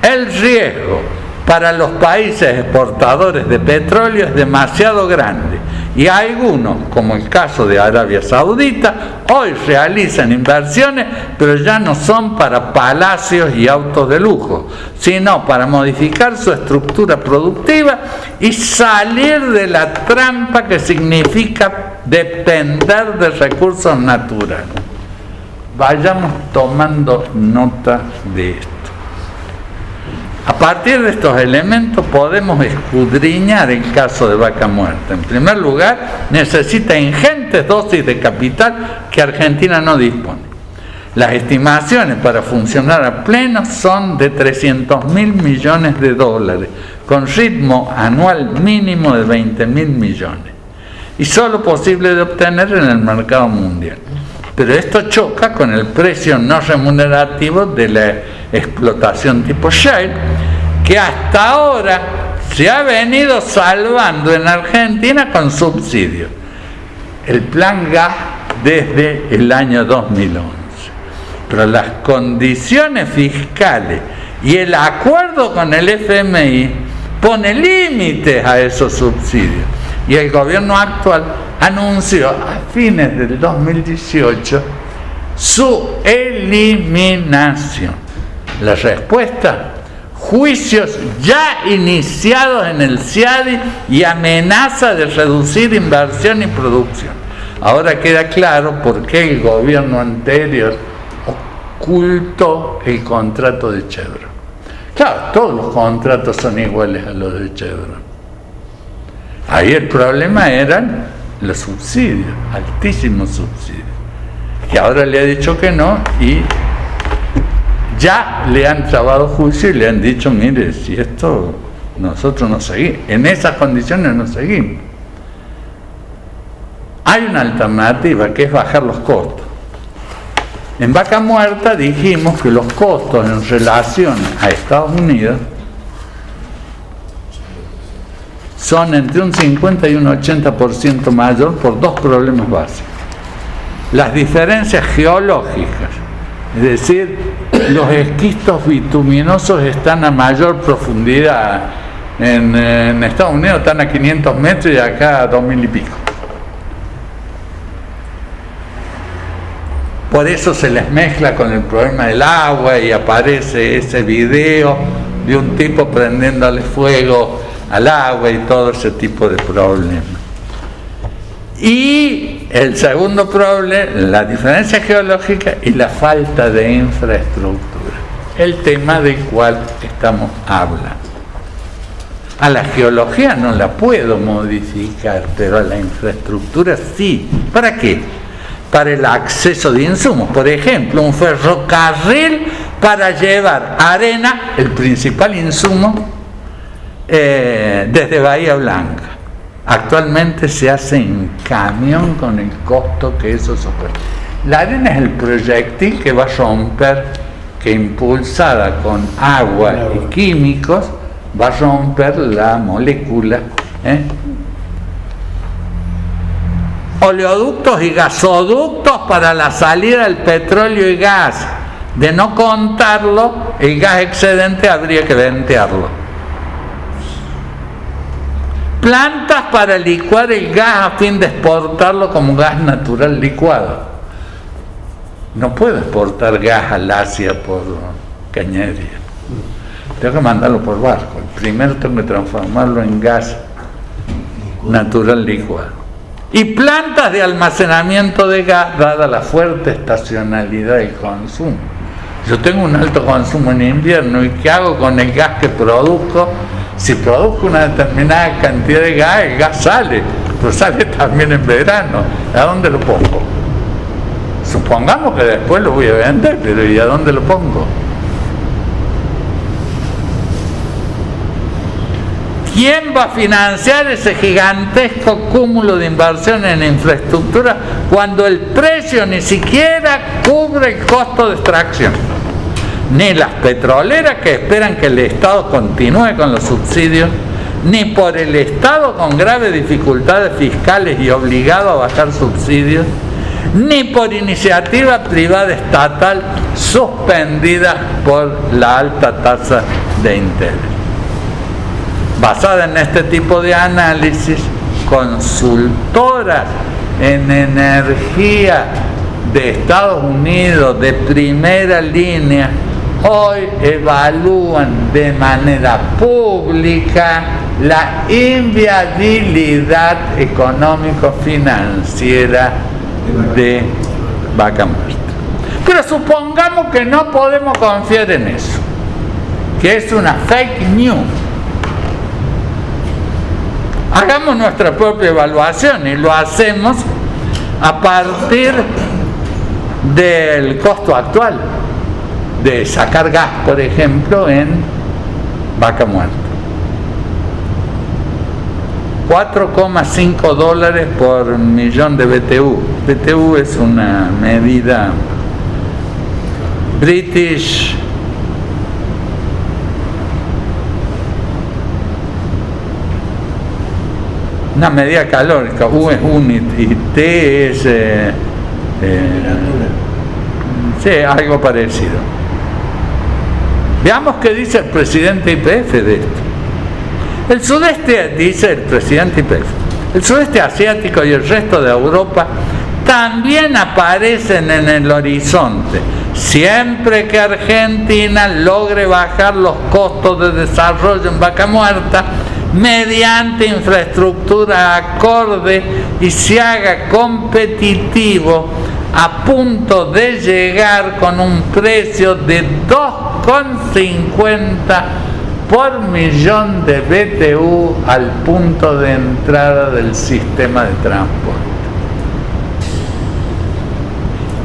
El riesgo para los países exportadores de petróleo es demasiado grande y algunos, como el caso de Arabia Saudita, hoy realizan inversiones, pero ya no son para palacios y autos de lujo, sino para modificar su estructura productiva y salir de la trampa que significa depender de recursos naturales. Vayamos tomando nota de esto. A partir de estos elementos podemos escudriñar el caso de Vaca Muerta. En primer lugar, necesita ingentes dosis de capital que Argentina no dispone. Las estimaciones para funcionar a pleno son de 300.000 millones de dólares, con ritmo anual mínimo de 20.000 millones, y solo posible de obtener en el mercado mundial. Pero esto choca con el precio no remunerativo de la explotación tipo shale, que hasta ahora se ha venido salvando en Argentina con subsidios. El plan GAS desde el año 2011. Pero las condiciones fiscales y el acuerdo con el FMI pone límites a esos subsidios. Y el gobierno actual anunció a fines del 2018 su eliminación. La respuesta: juicios ya iniciados en el CIADI y amenaza de reducir inversión y producción. Ahora queda claro por qué el gobierno anterior ocultó el contrato de Chevron. Claro, todos los contratos son iguales a los de Chevron. Ahí el problema eran los subsidios, altísimos subsidios. Y ahora le ha dicho que no y ya le han trabado juicio y le han dicho, mire, si esto nosotros no seguimos, en esas condiciones no seguimos. Hay una alternativa que es bajar los costos. En Vaca Muerta dijimos que los costos en relación a Estados Unidos son entre un 50 y un 80% mayor por dos problemas básicos. Las diferencias geológicas, es decir, los esquistos bituminosos están a mayor profundidad. En Estados Unidos están a 500 metros y acá a 2000 y pico. Por eso se les mezcla con el problema del agua y aparece ese video de un tipo prendiéndole fuego al agua y todo ese tipo de problemas. Y el segundo problema, la diferencia geológica y la falta de infraestructura, el tema del cual estamos hablando. A la geología no la puedo modificar, pero a la infraestructura sí. ¿Para qué? Para el acceso de insumos. Por ejemplo, un ferrocarril para llevar arena, el principal insumo, desde Bahía Blanca. Actualmente se hace en camión con el costo que eso supone. La arena es el proyectil que va a romper, que impulsada con agua y químicos va a romper la molécula. Oleoductos y gasoductos para la salida del petróleo y gas. De no contarlo, el gas excedente habría que ventearlo. Plantas para licuar el gas a fin de exportarlo como gas natural licuado. No puedo exportar gas al Asia por cañería. Tengo que mandarlo por barco. Primero tengo que transformarlo en gas natural licuado. Y plantas de almacenamiento de gas, dada la fuerte estacionalidad del consumo. Yo tengo un alto consumo en invierno, ¿y qué hago con el gas que produzco? Si produzco una determinada cantidad de gas, el gas sale, pero sale también en verano. ¿A dónde lo pongo? Supongamos que después lo voy a vender, pero ¿y a dónde lo pongo? ¿Quién va a financiar ese gigantesco cúmulo de inversiones en infraestructura cuando el precio ni siquiera cubre el costo de extracción? Ni las petroleras que esperan que el Estado continúe con los subsidios, ni por el Estado con graves dificultades fiscales y obligado a bajar subsidios, ni por iniciativa privada estatal suspendida por la alta tasa de interés. Basada en este tipo de análisis, consultoras en energía de Estados Unidos de primera línea hoy evalúan de manera pública la inviabilidad económico-financiera de Vaca Muerta. Pero supongamos que no podemos confiar en eso, que es una fake news. Hagamos nuestra propia evaluación y lo hacemos a partir del costo actual de sacar gas, por ejemplo, en Vaca Muerta. $4,5 por millón de BTU. BTU es una medida British una medida calórica. U es unit y T es sí, algo parecido. Veamos qué dice el presidente YPF de esto. El sudeste, dice el presidente YPF, el sudeste asiático y el resto de Europa también aparecen en el horizonte, siempre que Argentina logre bajar los costos de desarrollo en Vaca Muerta mediante infraestructura acorde y se haga competitivo a punto de llegar con un precio de 2,50 por millón de BTU al punto de entrada del sistema de transporte.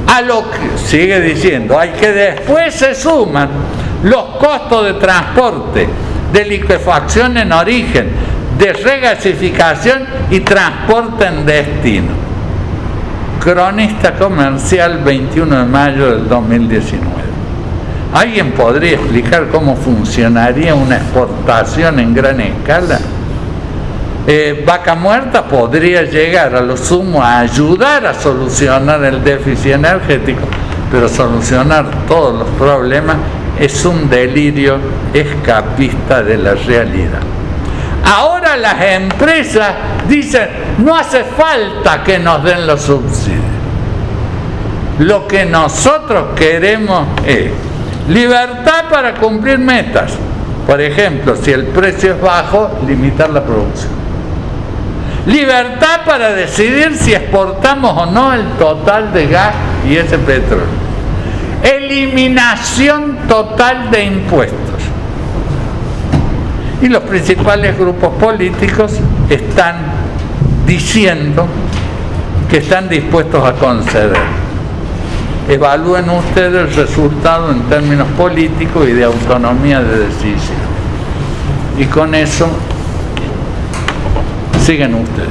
A lo que sigue diciendo, hay que después se suman los costos de transporte, de liquefacción en origen, de regasificación y transporte en destino. Cronista Comercial, 21 de mayo del 2019. ¿Alguien podría explicar cómo funcionaría una exportación en gran escala? Vaca Muerta podría llegar a lo sumo a ayudar a solucionar el déficit energético, pero solucionar todos los problemas es un delirio escapista de la realidad. Ahora las empresas dicen, no hace falta que nos den los subsidios. Lo que nosotros queremos es libertad para cumplir metas. Por ejemplo, si el precio es bajo, limitar la producción. Libertad para decidir si exportamos o no el total de gas y ese petróleo. Eliminación total de impuestos. Y los principales grupos políticos están diciendo que están dispuestos a conceder. Evalúen ustedes el resultado en términos políticos y de autonomía de decisión. Y con eso siguen ustedes.